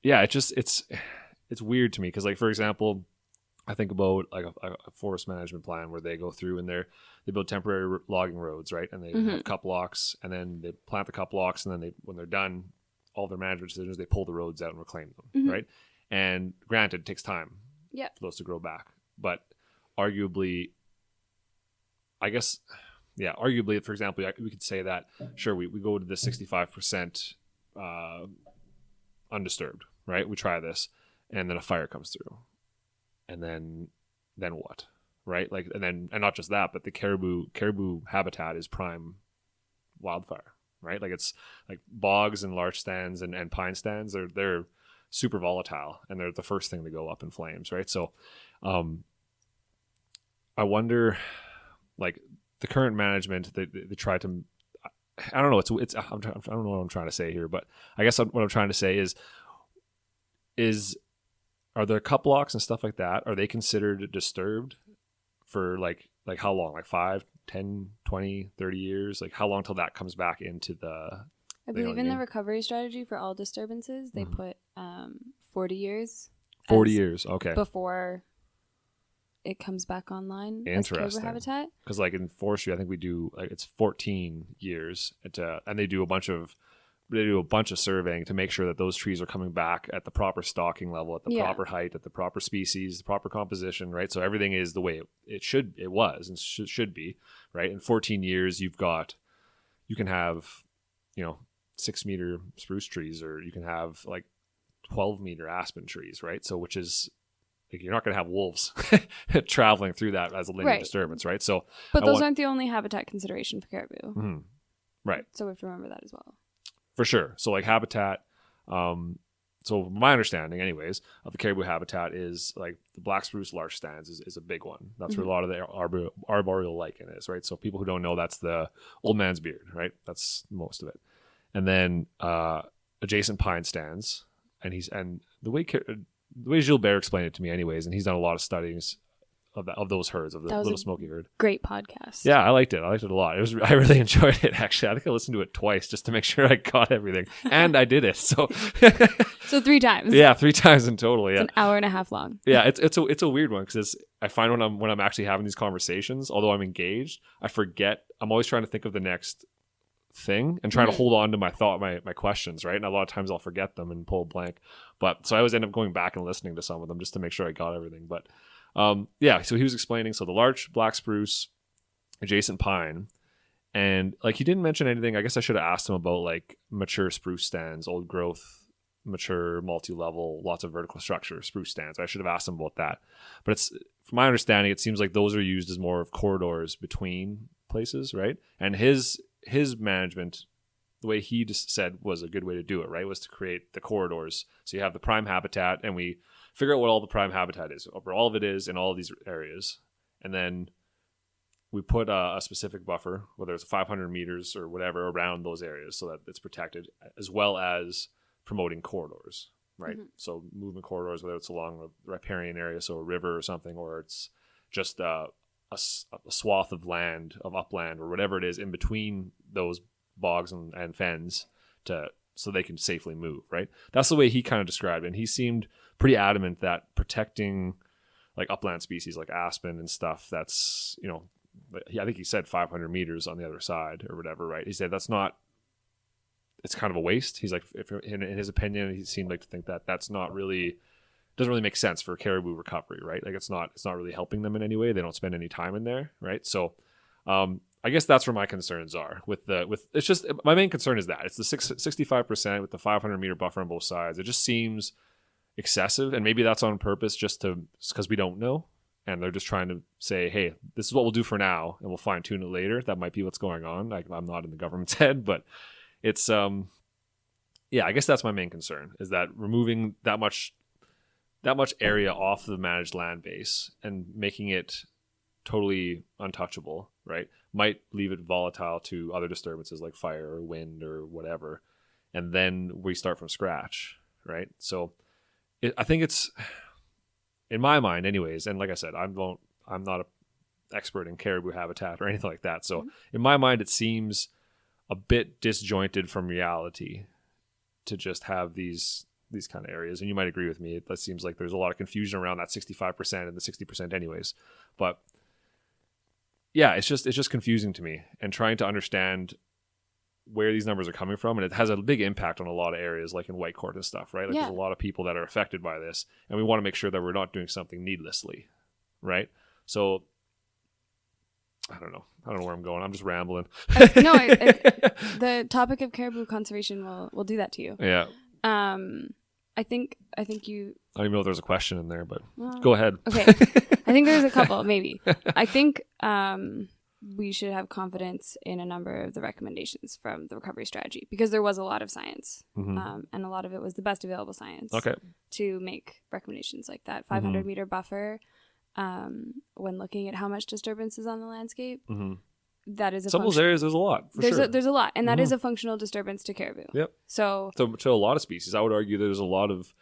yeah, it's weird to me because, like, for example, I think about like a forest management plan where they go through and they build temporary logging roads, right? And they have cup blocks, and then they plant the cup blocks, and then when they're done, all their management decisions, they pull the roads out and reclaim them, right? And granted, it takes time for those to grow back, but arguably, I guess, yeah, arguably, for example, we could say that sure, we go to the 65% undisturbed, right? We try this, and then a fire comes through. And then what, right? Like, and not just that, but the caribou habitat is prime wildfire, right? Like, it's like bogs and larch stands and pine stands. They're super volatile, and they're the first thing to go up in flames, right? So, I wonder, like, the current management, they try to, I don't know. I don't know what I'm trying to say here, but I guess what I'm trying to say is. Are there cup blocks and stuff like that? Are they considered disturbed for like how long? Like 5, 10, 20, 30 years? Like, how long till that comes back into the... I believe in the recovery strategy for all disturbances, they put 40 years. 40 years, okay. Before it comes back online as caribou habitat. Because like in forestry, I think we do, like, it's 14 years. And they do a bunch of surveying to make sure that those trees are coming back at the proper stocking level, at the proper height, at the proper species, the proper composition, right? So everything is the way it was and should be, right? In 14 years, you can have, 6-meter spruce trees, or you can have like 12-meter aspen trees, right? So, which is, like, you're not going to have wolves traveling through that as a linear disturbance, right? So, but those aren't the only habitat consideration for caribou, right? So we have to remember that as well. For sure. So, like, habitat, so my understanding anyways of the caribou habitat is like the black spruce larch stands is a big one. That's where a lot of the arboreal lichen is, right? So people who don't know, that's the old man's beard, right? That's most of it. And then adjacent pine stands, and the way Gilbert explained it to me anyways, and he's done a lot of studies of those herds, of the little smoky herd. Great podcast. Yeah, I liked it. I lot. I really enjoyed it, actually. I think I listened to it twice just to make sure I got everything. And I did it. So 3 times. Yeah, 3 times in total. Yeah. It's an hour and a half long. Yeah, it's a weird one because I find when I'm actually having these conversations, although I'm engaged, I forget. I'm always trying to think of the next thing and trying to hold on to my questions, right? And a lot of times I'll forget them and pull a blank. But so I always end up going back and listening to some of them just to make sure I got everything. But yeah, so he was explaining, so the larch, black spruce, adjacent pine, and like he didn't mention anything. I guess I should have asked him about like mature spruce stands, old growth, mature, multi-level, lots of vertical structure spruce stands. I should have asked him about that. But it's, from my understanding, it seems like those are used as more of corridors between places, right? And his management, the way he just said was a good way to do it, right, was to create the corridors. So you have the prime habitat, and we figure out what all the prime habitat is, where all of it is in all of these areas. And then we put a specific buffer, whether it's 500 meters or whatever, around those areas so that it's protected, as well as promoting corridors, right? So movement corridors, whether it's along a riparian area, so a river or something, or it's just a swath of land, of upland, or whatever it is in between those bogs and fens so they can safely move, right? That's the way he kind of described it. And he seemed pretty adamant that protecting like upland species like aspen and stuff, that's, I think he said 500 meters on the other side or whatever, right? He said it's kind of a waste. He's like, in his opinion, he seemed like to think that that's not really, doesn't really make sense for caribou recovery, right? Like it's not really helping them in any way. They don't spend any time in there, right? So I guess that's where my concerns are with it's just, my main concern is that it's the 65% with the 500 meter buffer on both sides. It just seems excessive, and maybe that's on purpose just because we don't know, and they're just trying to say, hey, this is what we'll do for now, and we'll fine tune it later. That might be what's going on. I'm not in the government's head, but it's yeah, I guess that's my main concern, is that removing that much area off the managed land base and making it totally untouchable, right, might leave it volatile to other disturbances like fire or wind or whatever, and then we start from scratch, right? So I think it's, in my mind anyways, and like I said, I'm not an expert in caribou habitat or anything like that, so in my mind it seems a bit disjointed from reality to just have these these kind of areas, and you might agree with me. That seems like there's a lot of confusion around that 65% and the 60% anyways. But yeah, it's just confusing to me, and trying to understand where these numbers are coming from. And it has a big impact on a lot of areas, like in Whitecourt and stuff, right? Like there's a lot of people that are affected by this, and we want to make sure that we're not doing something needlessly, right? So I don't know where I'm going. I'm just rambling. The topic of caribou conservation will do that to you. Yeah. I think you. I don't even know if there's a question in there, but go ahead. Okay. I think there's a couple, maybe. I think we should have confidence in a number of the recommendations from the recovery strategy, because there was a lot of science, and a lot of it was the best available science to make recommendations like that 500 meter buffer. When looking at how much disturbance is on the landscape, that is some of those areas there's a lot. There's a lot, and that is a functional disturbance to caribou. Yep. So to a lot of species, I would argue there's a lot of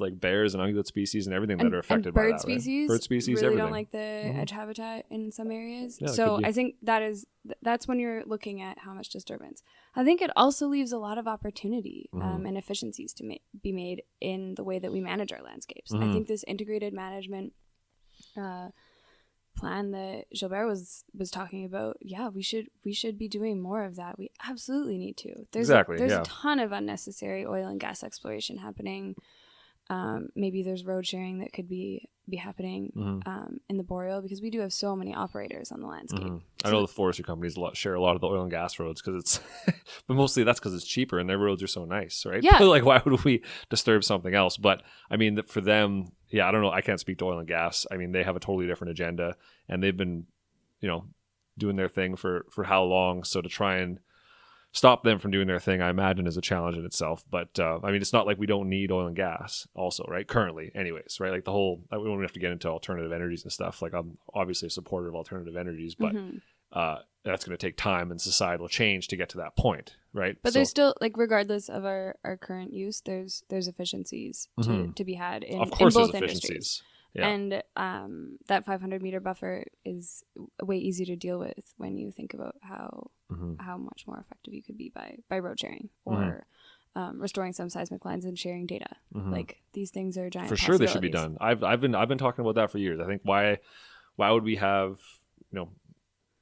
like bears and ungulate species and everything that are affected by that. Species, right? Bird species, really everything. don't like the edge habitat in some areas. Yeah, so I think that's when you're looking at how much disturbance. I think it also leaves a lot of opportunity and efficiencies to be made in the way that we manage our landscapes. I think this integrated management plan that Gilbert was talking about, we should be doing more of that. We absolutely need to. There's a ton of unnecessary oil and gas exploration happening. Maybe there's road sharing that could be happening in the boreal, because we do have so many operators on the landscape. I know the forestry companies share a lot of the oil and gas roads, because it's but mostly that's because it's cheaper and their roads are so nice, right? Yeah. Like, why would we disturb something else? But I mean, for them, I don't know. I can't speak to oil and gas. I mean, they have a totally different agenda, and they've been, doing their thing for how long? So to try and stop them from doing their thing, I imagine, is a challenge in itself. But I mean, it's not like we don't need oil and gas also, right? Currently, anyways, right? Like we don't have to get into alternative energies and stuff. Like, I'm obviously a supporter of alternative energies, but that's going to take time and societal change to get to that point, right? But there's still, like, regardless of our current use, there's efficiencies to be had in both industries. Yeah. And that 500 meter buffer is way easier to deal with when you think about how much more effective you could be by road sharing or restoring some seismic lines and sharing data. Like, these things are giant. For sure, they should be done. I've been talking about that for years. I think why would we have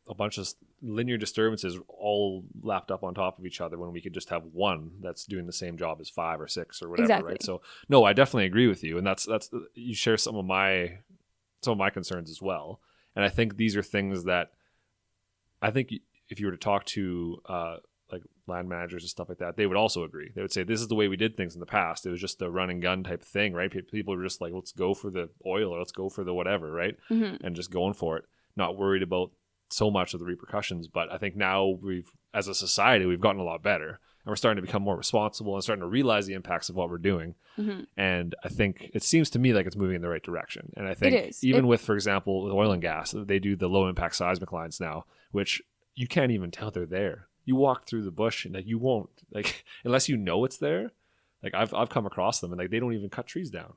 a bunch of linear disturbances all lapped up on top of each other when we could just have one that's doing the same job as 5 or 6 or whatever, exactly. Right? So no, I definitely agree with you, and that's you share some of my concerns as well. And I think these are things that I think if you were to talk to like land managers and stuff like that, they would also agree. They would say, this is the way we did things in the past. It was just a run and gun type thing, right? People were just like, let's go for the oil or let's go for the whatever, right? And just going for it, not worried about so much of the repercussions. But I think now as a society, we've gotten a lot better, and we're starting to become more responsible and starting to realize the impacts of what we're doing. And I think it seems to me like it's moving in the right direction. And I think with, for example, with oil and gas, they do the low impact seismic lines now, which you can't even tell they're there. You walk through the bush and you won't, like, unless you know it's there. Like, I've come across them, and like, they don't even cut trees down.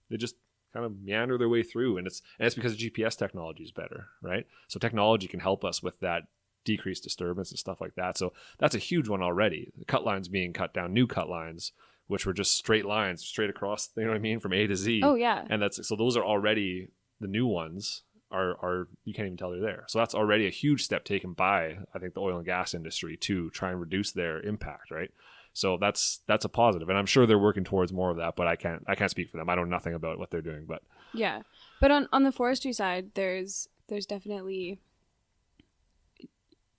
They just kind of meander their way through, and it's because GPS technology is better, right? So technology can help us with that decreased disturbance and stuff like that. So that's a huge one already. The cut lines being cut down, new cut lines, which were just straight lines straight across, you know what I mean, from A to Z. Oh yeah. And so those are already, the new ones are you can't even tell they're there. So that's already a huge step taken by, I think, the oil and gas industry to try and reduce their impact, right? So that's a positive, and I'm sure they're working towards more of that. But I can't speak for them. I know nothing about what they're doing. But yeah, but on the forestry side, there's definitely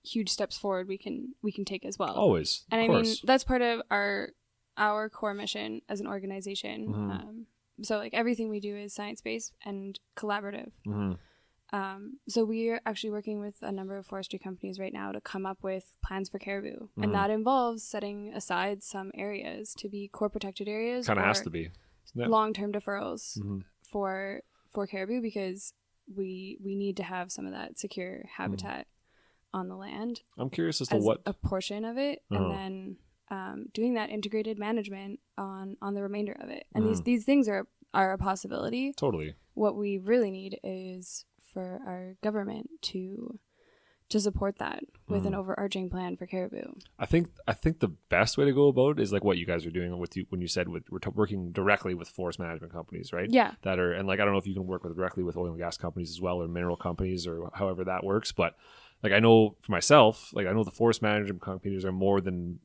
huge steps forward we can take as well. Always, and of course. Mean, that's part of our core mission as an organization. So like, everything we do is science-based and collaborative. So we're actually working with a number of forestry companies right now to come up with plans for caribou. And that involves setting aside some areas to be core protected areas. Kind of has to be. Long-term deferrals for caribou, because we need to have some of that secure habitat on the land. I'm curious as to what a portion of it, and then doing that integrated management on the remainder of it. And these things are a possibility. Totally. What we really need is for our government to to support that with an overarching plan for caribou. I think the best way to go about it is like what you guys are doing with you when you said we're working directly with forest management companies, right? Yeah. That are, and like I don't know if you can work directly with oil and gas companies as well, or mineral companies, or however that works. But like I know for myself, like I know the forest management companies are more than,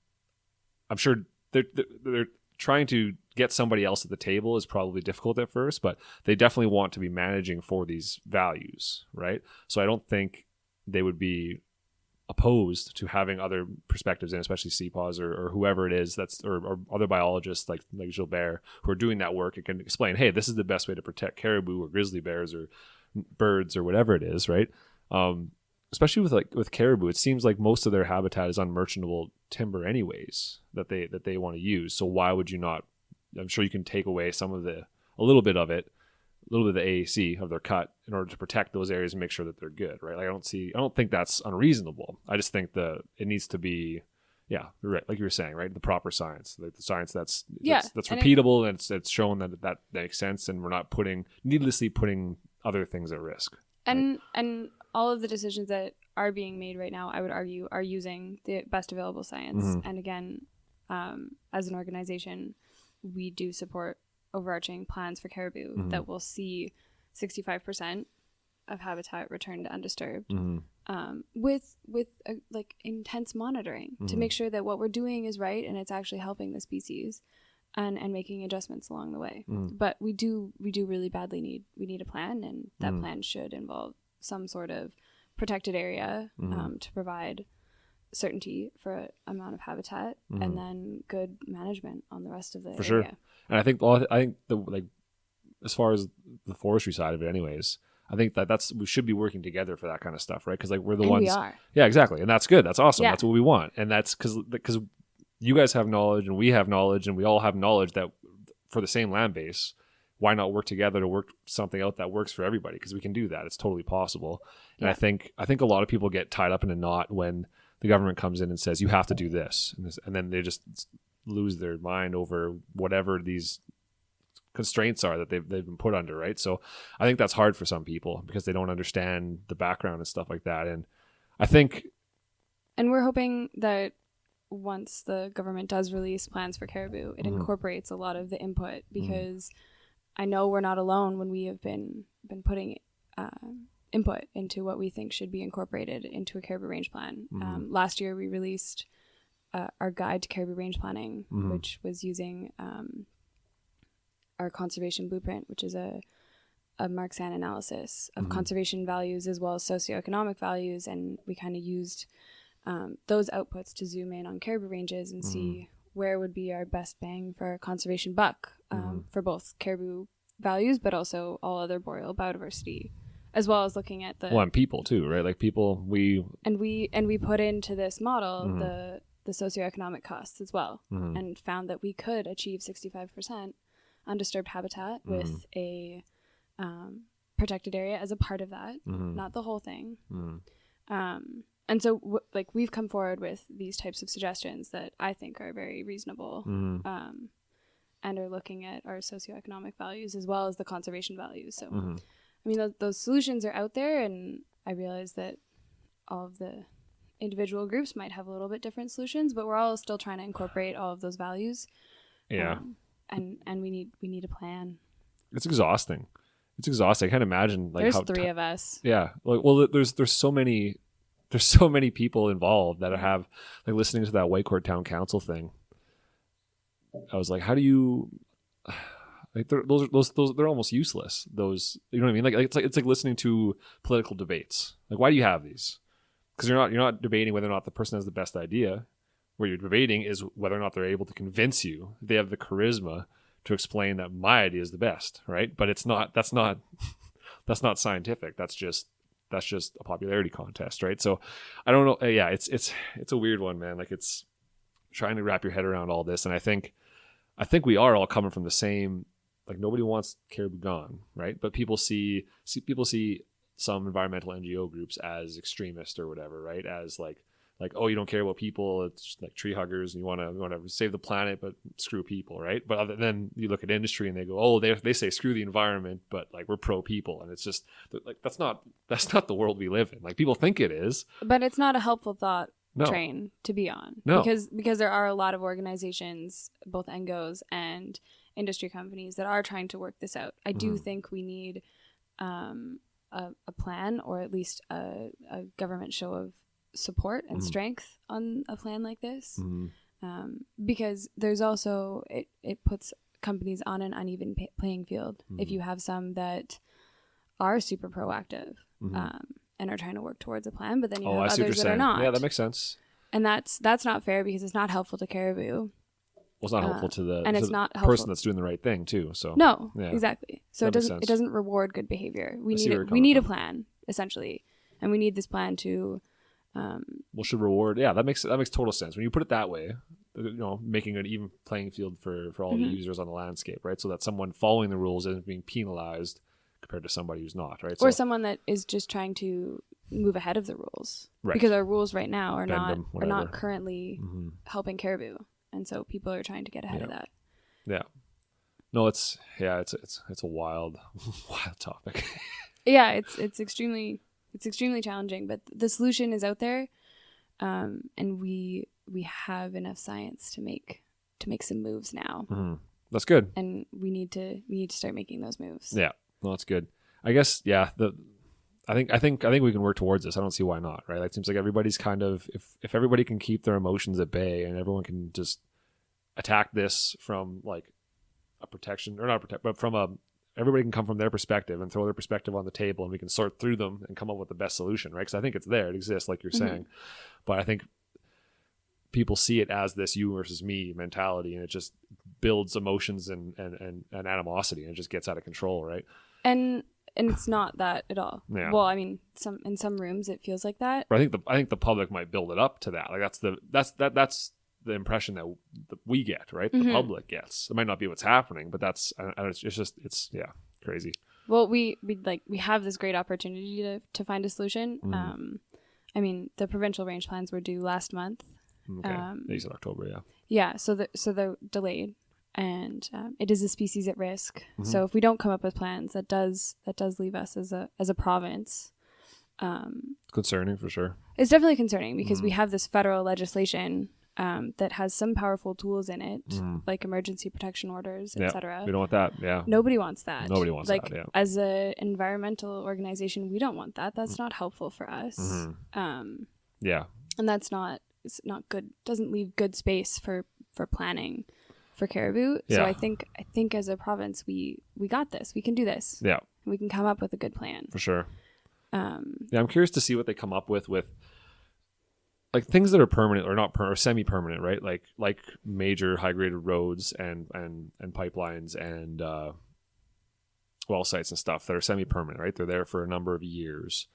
I'm sure they're trying to get somebody else at the table is probably difficult at first, but they definitely want to be managing for these values, right? So I don't think they would be opposed to having other perspectives in, especially CPAWS or whoever it is or other biologists like Gilbert who are doing that work and can explain, hey, this is the best way to protect caribou or grizzly bears or birds or whatever it is, right? Especially with caribou, it seems like most of their habitat is unmerchantable timber anyways that they want to use. So why would you not? I'm sure you can take away a little bit of the AAC of their cut in order to protect those areas and make sure that they're good, right? Like I don't think that's unreasonable. I just think it needs to be, yeah, right, like you were saying, right? The proper science, like the science that's repeatable and it's shown that makes sense, and we're not needlessly putting other things at risk. And all of the decisions that are being made right now, I would argue, are using the best available science. Mm-hmm. And again, as an organization, we do support overarching plans for caribou mm-hmm. that will see 65% of habitat returned undisturbed, mm-hmm. with like intense monitoring mm-hmm. to make sure that what we're doing is right and it's actually helping the species, and making adjustments along the way. Mm-hmm. But we do really badly need a plan, and that mm-hmm. plan should involve some sort of protected area mm-hmm. to provide certainty for amount of habitat, mm-hmm. and then good management on the rest of the area. Sure. And I think as far as the forestry side of it, anyways, I think we should be working together for that kind of stuff, right? Because like we're the ones. We are. Yeah, exactly, and that's good. That's awesome. Yeah. That's what we want, and that's because you guys have knowledge and we have knowledge and we all have knowledge that for the same land base. Why not work together to work something out that works for everybody? Because we can do that. It's totally possible. And I think a lot of people get tied up in a knot when the government comes in and says you have to do this, and then they just lose their mind over whatever these constraints are that they've been put under, right? So I think that's hard for some people because they don't understand the background and stuff like that. And I think, and we're hoping that once the government does release plans for caribou, it mm-hmm. incorporates a lot of the input, because I know we're not alone when we have been putting input into what we think should be incorporated into a caribou range plan. Mm-hmm. Last year we released our guide to caribou range planning, mm-hmm. which was using our conservation blueprint, which is a Marxan analysis of mm-hmm. conservation values as well as socioeconomic values, and we kind of used those outputs to zoom in on caribou ranges and mm-hmm. see where would be our best bang for a conservation buck mm-hmm. for both caribou values, but also all other boreal biodiversity, as well as looking at and people too, right? Like people, we put into this model mm-hmm. the socioeconomic costs as well, mm-hmm. and found that we could achieve 65% undisturbed habitat mm-hmm. with a protected area as a part of that, mm-hmm. not the whole thing. Mm-hmm. And so we've come forward with these types of suggestions that I think are very reasonable, mm-hmm. and are looking at our socioeconomic values as well as the conservation values. So, mm-hmm. I mean, those solutions are out there, and I realize that all of the individual groups might have a little bit different solutions, but we're all still trying to incorporate all of those values. Yeah. And we need a plan. It's exhausting. I can't imagine there's three of us. Yeah. Well, there's so many people involved that have, like, listening to that Whitecourt Town Council thing. I was like, how do you, like, those they're almost useless. Those, you know what I mean? Like it's like listening to political debates. Like, why do you have these? Because you're not debating whether or not the person has the best idea. What you're debating is whether or not they're able to convince you. They have the charisma to explain that my idea is the best, right? But it's not. That's not scientific. That's just a popularity contest, right? So I don't know. Yeah, it's a weird one, man. Like, it's trying to wrap your head around all this, and I think we are all coming from the same. Like, nobody wants caribou gone, right? But people see some environmental NGO groups as extremist or whatever, right? As like like, oh, you don't care about people, it's just like tree huggers and you want to save the planet but screw people, right? But then you look at industry and they go, oh, they say screw the environment but like we're pro people, and it's just like that's not the world we live in. Like people think it is, but it's not a helpful thought no. train to be on. No. Because there are a lot of organizations, both NGOs and industry companies, that are trying to work this out. I do think we need a plan, or at least a government show of support and strength on a plan like this, because there's also it puts companies on an uneven playing field if you have some that are super proactive and are trying to work towards a plan, but then you have others that are not. Yeah, that makes sense. And that's not fair, because it's not helpful to Caribou. Well, it's not helpful to the, and to it's the not helpful. person that's doing the right thing too. So no, yeah. Exactly. So That it doesn't reward good behavior. We need a plan, essentially, and we need this plan to. Should reward. Yeah, that makes total sense when you put it that way. Making an even playing field for all the users on the landscape, right? So that someone following the rules isn't being penalized compared to somebody who's not, right? Or someone that is just trying to move ahead of the rules, right? Because our rules right now are not currently helping Caribou, and so people are trying to get ahead of that. Yeah. No, it's a wild topic. Yeah, it's extremely challenging, but the solution is out there, and we have enough science to make some moves now. That's good, and we need to start making those moves. Yeah, no, that's good. I guess I think we can work towards this. I don't see why not, right? Like, it seems like everybody's kind of, if everybody can keep their emotions at bay and everyone can just attack this from like a protection, or not protect, but from everybody can come from their perspective and throw their perspective on the table, and we can sort through them and come up with the best solution, right? Because I think it's there, it exists, like you're saying, but I think people see it as this you versus me mentality, and it just builds emotions and animosity, and it just gets out of control, right? And it's not that at all. Yeah. Well, I mean, in some rooms it feels like that. But I think the public might build it up to that. Like that's the impression that we get, right? The public gets. It might not be what's happening, but it's crazy. Well, we have this great opportunity to find a solution. I mean, the provincial range plans were due last month. Okay. You said October, yeah. Yeah, so they're delayed. And it is a species at risk. So if we don't come up with plans, that does leave us as a province. Concerning for sure. It's definitely concerning, because we have this federal legislation that has some powerful tools in it, like emergency protection orders, etc. We don't want that. Yeah. Nobody wants that. Nobody wants that. Yeah. As an environmental organization, we don't want that. That's not helpful for us. Yeah. And it's not good. Doesn't leave good space for planning for Caribou. Yeah. So I think as a province we got this. We can do this. Yeah. We can come up with a good plan. For sure. I'm curious to see what they come up with like things that are permanent or not or semi-permanent, right? Like major high-graded roads and pipelines and well sites and stuff that are semi-permanent, right? They're there for a number of years.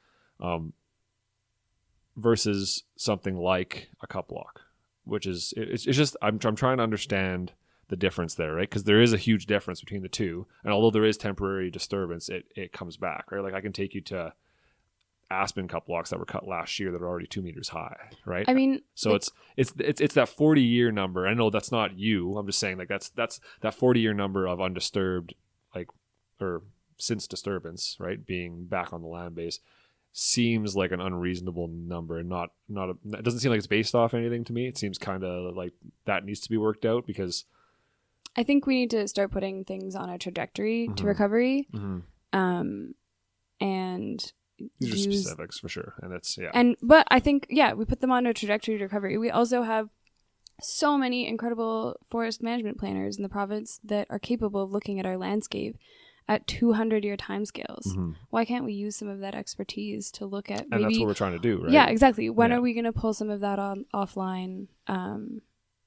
Versus something like a cup block, which is it's just I'm trying to understand the difference there, right? Because there is a huge difference between the two, and although there is temporary disturbance, it comes back, right? Like I can take you to aspen cup blocks that were cut last year that are already 2 meters high, right? I mean, so it's that 40-year number. I know that's not you. I'm just saying like that's that 40-year number of undisturbed, like, or since disturbance, right? Being back on the land base seems like an unreasonable number, and not it doesn't seem like it's based off anything to me. It seems kind of like that needs to be worked out, because I think we need to start putting things on a trajectory to recovery. And these are specifics for sure, and it's but I think we put them on a trajectory to recovery. We also have so many incredible forest management planners in the province that are capable of looking at our landscape at 200-year timescales. Why can't we use some of that expertise to look at? And that's what we're trying to do, right? Yeah, exactly. When are we going to pull some of that offline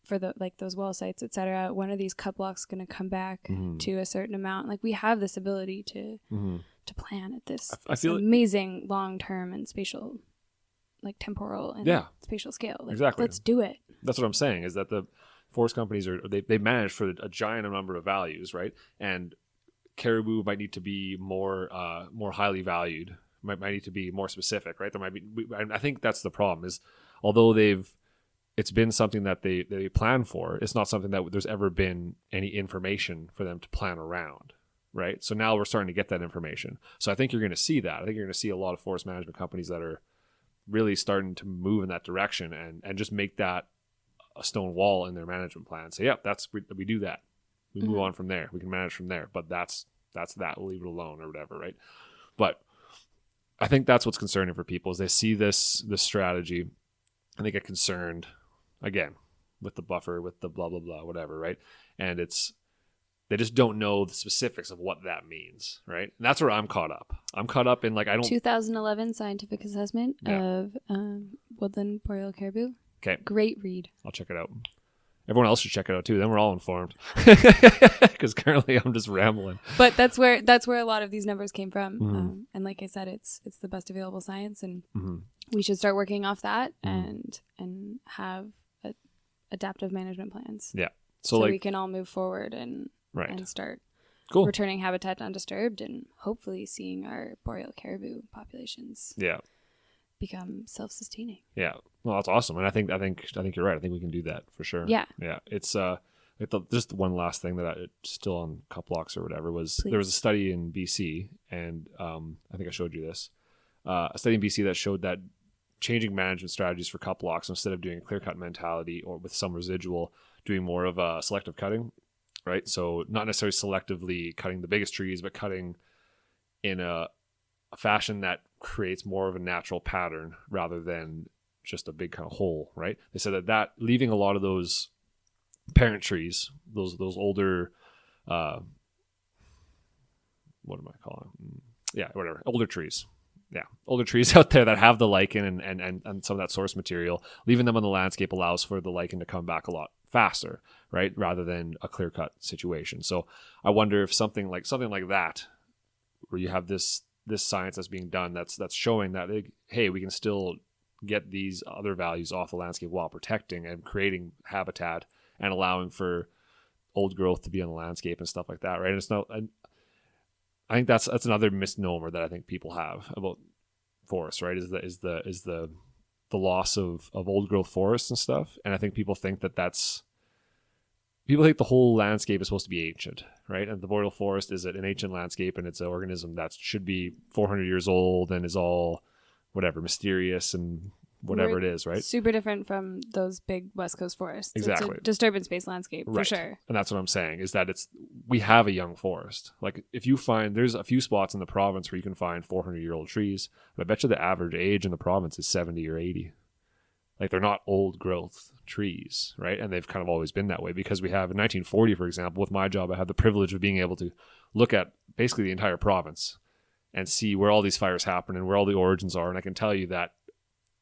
for those well sites, etc.? When are these cut blocks going to come back to a certain amount? Like, we have this ability to plan at this amazing long-term and spatial, like temporal and spatial scale. Like, exactly. Let's do it. That's what I'm saying, is that the forest companies they manage for a giant number of values, right? And Caribou might need to be more highly valued, might need to be more specific, right? There might be, I think that's the problem, is although it's been something that they plan for, it's not something that there's ever been any information for them to plan around, right? So now we're starting to get that information. So I think you're going to see that. I think you're going to see a lot of forest management companies that are really starting to move in that direction and just make that a stone wall in their management plan. So yeah, we do that. We move on from there. We can manage from there, but that's that. We'll leave it alone or whatever, right? But I think that's what's concerning for people is they see this strategy and they get concerned again with the buffer, with the blah blah blah, whatever, right? And they just don't know the specifics of what that means, right? And that's where I'm caught up. I'm caught up in 2011 scientific assessment of woodland boreal caribou. Okay, great read. I'll check it out. Everyone else should check it out too. Then we're all informed. Because currently I'm just rambling. But that's where a lot of these numbers came from. And like I said, it's the best available science, and we should start working off that and have adaptive management plans. Yeah. So we can all move forward and start returning habitat to undisturbed and hopefully seeing our boreal caribou populations become self-sustaining. Yeah. Well, that's awesome. And I think you're right. I think we can do that for sure. Yeah. Yeah. It's just one last thing that still on Cup Blocks or whatever there was a study in BC, and I think I showed you this. A study in BC that showed that changing management strategies for cup blocks, instead of doing a clear cut mentality or with some residual, doing more of a selective cutting, right? So not necessarily selectively cutting the biggest trees, but cutting in a fashion that creates more of a natural pattern rather than just a big kind of hole, right? They said that leaving a lot of those parent trees, those older, what am I calling them? Yeah, whatever, older trees. Yeah, older trees out there that have the lichen and some of that source material, leaving them on the landscape allows for the lichen to come back a lot faster, right? Rather than a clear-cut situation. So I wonder if something like that, where you have this science that's being done that's showing that, hey, we can still get these other values off the landscape while protecting and creating habitat and allowing for old growth to be on the landscape and stuff like that, right? And it's not... I think that's another misnomer that I think people have about forests, right? Is the loss of old growth forests and stuff. And I think people think people think the whole landscape is supposed to be ancient, right? And the boreal forest is an ancient landscape, and it's an organism that should be 400 years old and is all whatever mysterious and whatever it is, right? Super different from those big West Coast forests. Exactly. It's a disturbance-based landscape, for sure. And that's what I'm saying, is that we have a young forest. Like, if you find, there's a few spots in the province where you can find 400-year-old trees, but I bet you the average age in the province is 70 or 80. Like, they're not old growth trees, right? And they've kind of always been that way, because we have, in 1940, for example, with my job, I had the privilege of being able to look at basically the entire province and see where all these fires happen and where all the origins are. And I can tell you that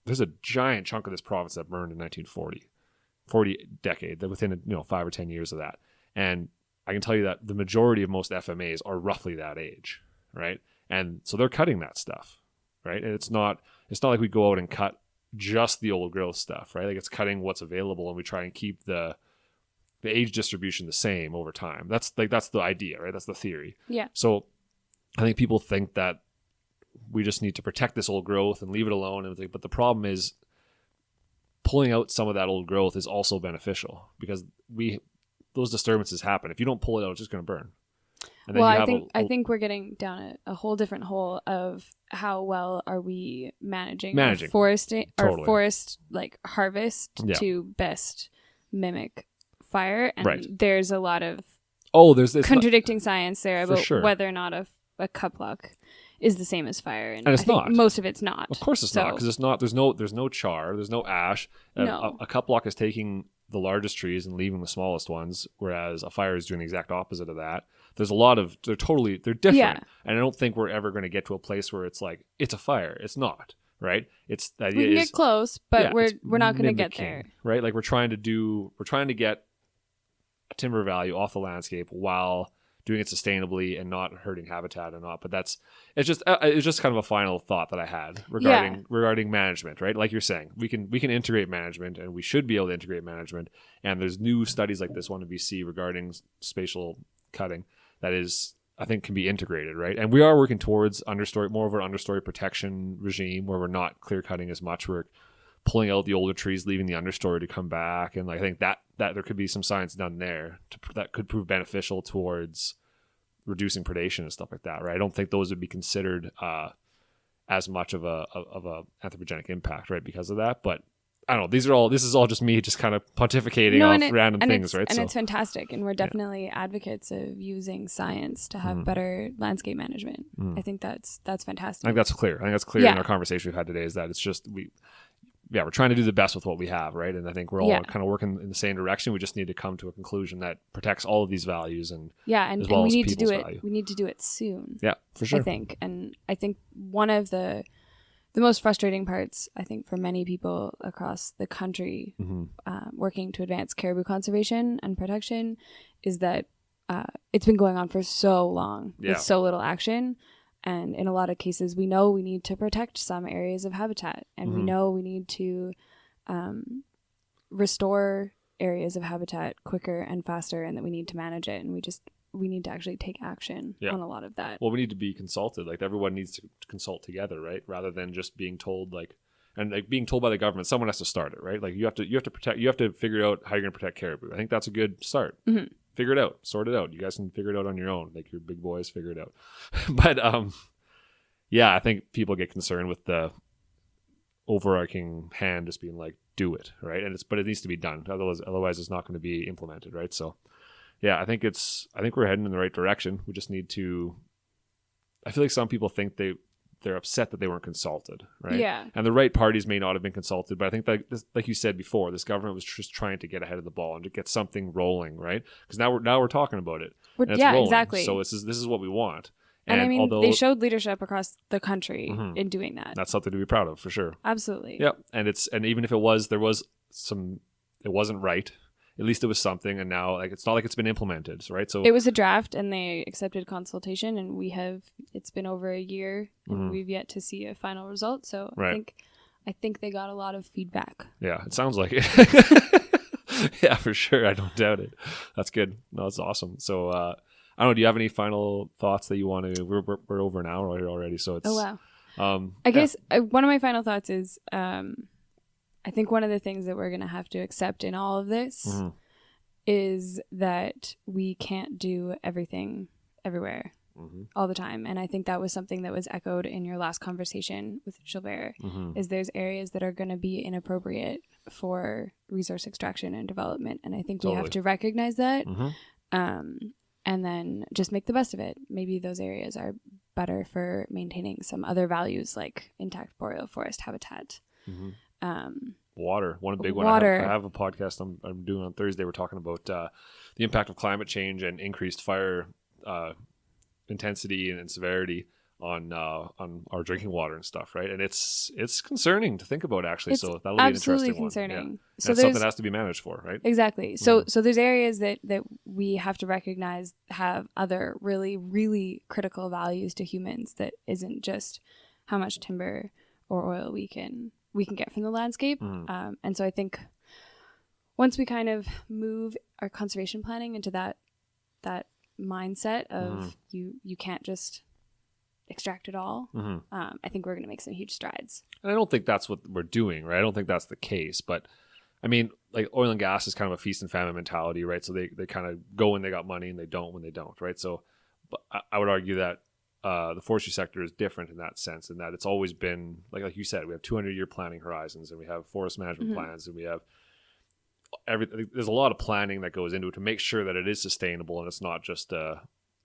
there's a giant chunk of this province that burned in 1940 decade, within 5 or 10 years of that. And I can tell you that the majority of most FMAs are roughly that age, right? And so they're cutting that stuff, right? And it's not like we go out and cut just the old growth stuff, right? Like, it's cutting what's available, and we try and keep the age distribution the same over time. That's the idea, right? That's the theory. Yeah. So I think people think that we just need to protect this old growth and leave it alone. But the problem is, pulling out some of that old growth is also beneficial, because those disturbances happen. If you don't pull it out, it's just going to burn. And then I think we're getting down a whole different hole of how well are we managing forest like harvest to best mimic fire, and there's a lot of contradicting science there about whether or not a cup block is the same as fire, and it's not. Most of it's not. Of course, it's not, because it's not. There's no char. There's no ash. No. A cup block is taking the largest trees and leaving the smallest ones, whereas a fire is doing the exact opposite of that. There's a lot of they're different, and I don't think we're ever going to get to a place where it's like it's a fire. It's not, right? It's the idea we can get close, but we're not going to get there, right? Like, we're trying to get a timber value off the landscape while doing it sustainably and not hurting habitat and not. But it's just kind of a final thought that I had regarding management, right? Like you're saying, we can integrate management, and we should be able to integrate management. And there's new studies like this one in BC regarding spatial cutting that is, I think, can be integrated, right? And we are working towards more of an understory protection regime, where we're not clear cutting as much. We're pulling out the older trees, leaving the understory to come back. And like, I think that there could be some science done there that could prove beneficial towards reducing predation and stuff like that, right? I don't think those would be considered as much of a anthropogenic impact, right, because of that. But I don't know. This is all just me just kind of pontificating off random things, right? And it's fantastic. And we're definitely advocates of using science to have better landscape management. I think that's fantastic. I think that's clear. In our conversation we've had today, is that it's just we're trying to do the best with what we have, right? And I think we're all kind of working in the same direction. We just need to come to a conclusion that protects all of these values and and we need to do it. Value. We need to do it soon. Yeah, for sure. I think one of the most frustrating parts, I think, for many people across the country working to advance caribou conservation and protection is that it's been going on for so long with so little action. And in a lot of cases, we know we need to protect some areas of habitat, and we know we need to restore areas of habitat quicker and faster, and that we need to manage it. And we need to actually take action on a lot of that. Well, we need to be consulted. Like, everyone needs to consult together, right? Rather than just being told, being told by the government. Someone has to start it, right? Like, you have to figure out how you're going to protect caribou. I think that's a good start. Figure it out, sort it out. You guys can figure it out on your own. Like, your big boys, figure it out. But I think people get concerned with the overarching hand just being like, do it, right? But it needs to be done. Otherwise it's not going to be implemented, right? So I think we're heading in the right direction. We just need to. I feel like some people think they're upset that they weren't consulted, right? Yeah. And the right parties may not have been consulted, but I think that, like you said before, this government was just trying to get ahead of the ball and to get something rolling, right? Because now we're talking about it. Exactly. So this is what we want. And I mean, they showed leadership across the country in doing that. That's something to be proud of, for sure. Absolutely. Yeah. And even if it wasn't right. At least it was something, and now it's not like it's been implemented, right? So it was a draft, and they accepted consultation, and it's been over a year, and we've yet to see a final result. So right. I think they got a lot of feedback. Yeah, it sounds like it. Yeah, for sure. I don't doubt it. That's good. No, that's awesome. So I don't know. Do you have any final thoughts that you want to? We're over an hour here already, so it's. Oh wow. I guess one of my final thoughts is. I think one of the things that we're going to have to accept in all of this is that we can't do everything everywhere all the time. And I think that was something that was echoed in your last conversation with Gilbert, is there's areas that are going to be inappropriate for resource extraction and development. And I think we have to recognize that and then just make the best of it. Maybe those areas are better for maintaining some other values like intact boreal forest habitat. Water, one big one. I have a podcast I'm doing on Thursday. We're talking about the impact of climate change and increased fire intensity and severity on our drinking water and stuff, right? And it's concerning to think about, actually. So that'll be an interesting concerning one. Yeah. So that's something that has to be managed for, right? Exactly. So there's areas that we have to recognize have other really, really critical values to humans that isn't just how much timber or oil we can get from the landscape. And so I think once we kind of move our conservation planning into that mindset of you can't just extract it all, I think we're going to make some huge strides. And I don't think that's what we're doing, right? I don't think that's the case. But I mean, like, oil and gas is kind of a feast and famine mentality, right? So they kind of go when they got money and they don't when they don't, right? So but I would argue that the forestry sector is different in that sense, in that it's always been like you said, we have 200-year planning horizons, and we have forest management plans, and we have everything. There's a lot of planning that goes into it to make sure that it is sustainable, and it's not just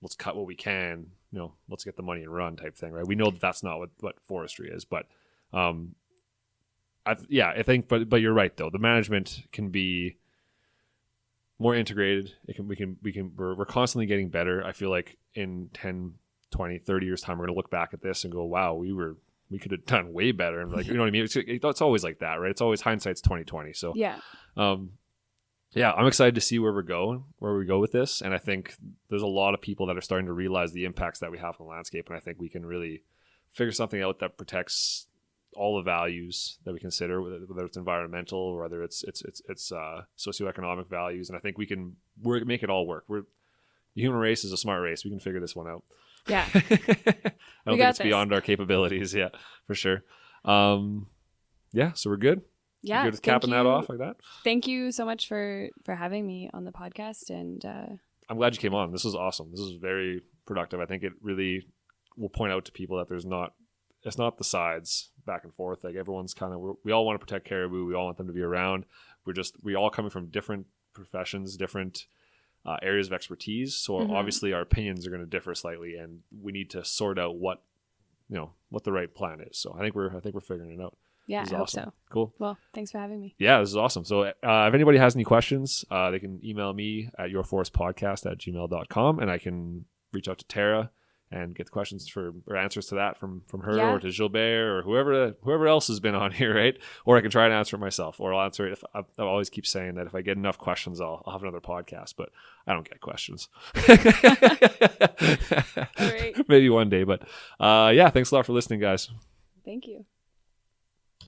let's cut what we can, let's get the money and run type thing, right? We know that that's not what forestry is, but I think, but you're right though. The management can be more integrated. We're constantly getting better. I feel like in 10, 20, 30 years time, we're going to look back at this and go, wow, we could have done way better. And like, you know what I mean? It's always like that, right? It's always hindsight's 20/20. So I'm excited to see where we go with this. And I think there's a lot of people that are starting to realize the impacts that we have on the landscape. And I think we can really figure something out that protects all the values that we consider, whether it's environmental or whether it's socioeconomic values. And I think we can make it all work. The human race is a smart race. We can figure this one out. Yeah. I don't think it's beyond our capabilities. Yeah, for sure. So we're good. Yeah. You're just capping that off like that? Thank you so much for having me on the podcast. And I'm glad you came on. This was awesome. This was very productive. I think it really will point out to people that it's not the sides back and forth. Like everyone's we all want to protect caribou. We all want them to be around. We all coming from different professions, different areas of expertise. So obviously our opinions are going to differ slightly, and we need to sort out what the right plan is. So I think we're figuring it out. Yeah, I hope awesome. so. Cool. Well, thanks for having me. Yeah, this is awesome. So if anybody has any questions, they can email me at yourforestpodcast@gmail.com, and I can reach out to Tara and get the questions or answers to that from her or to Gilbert or whoever else has been on here, right? Or I can try and answer it myself, or I'll answer it. I always keep saying that if I get enough questions, I'll have another podcast, but I don't get questions. All right. Maybe one day, but yeah, thanks a lot for listening, guys. Thank you.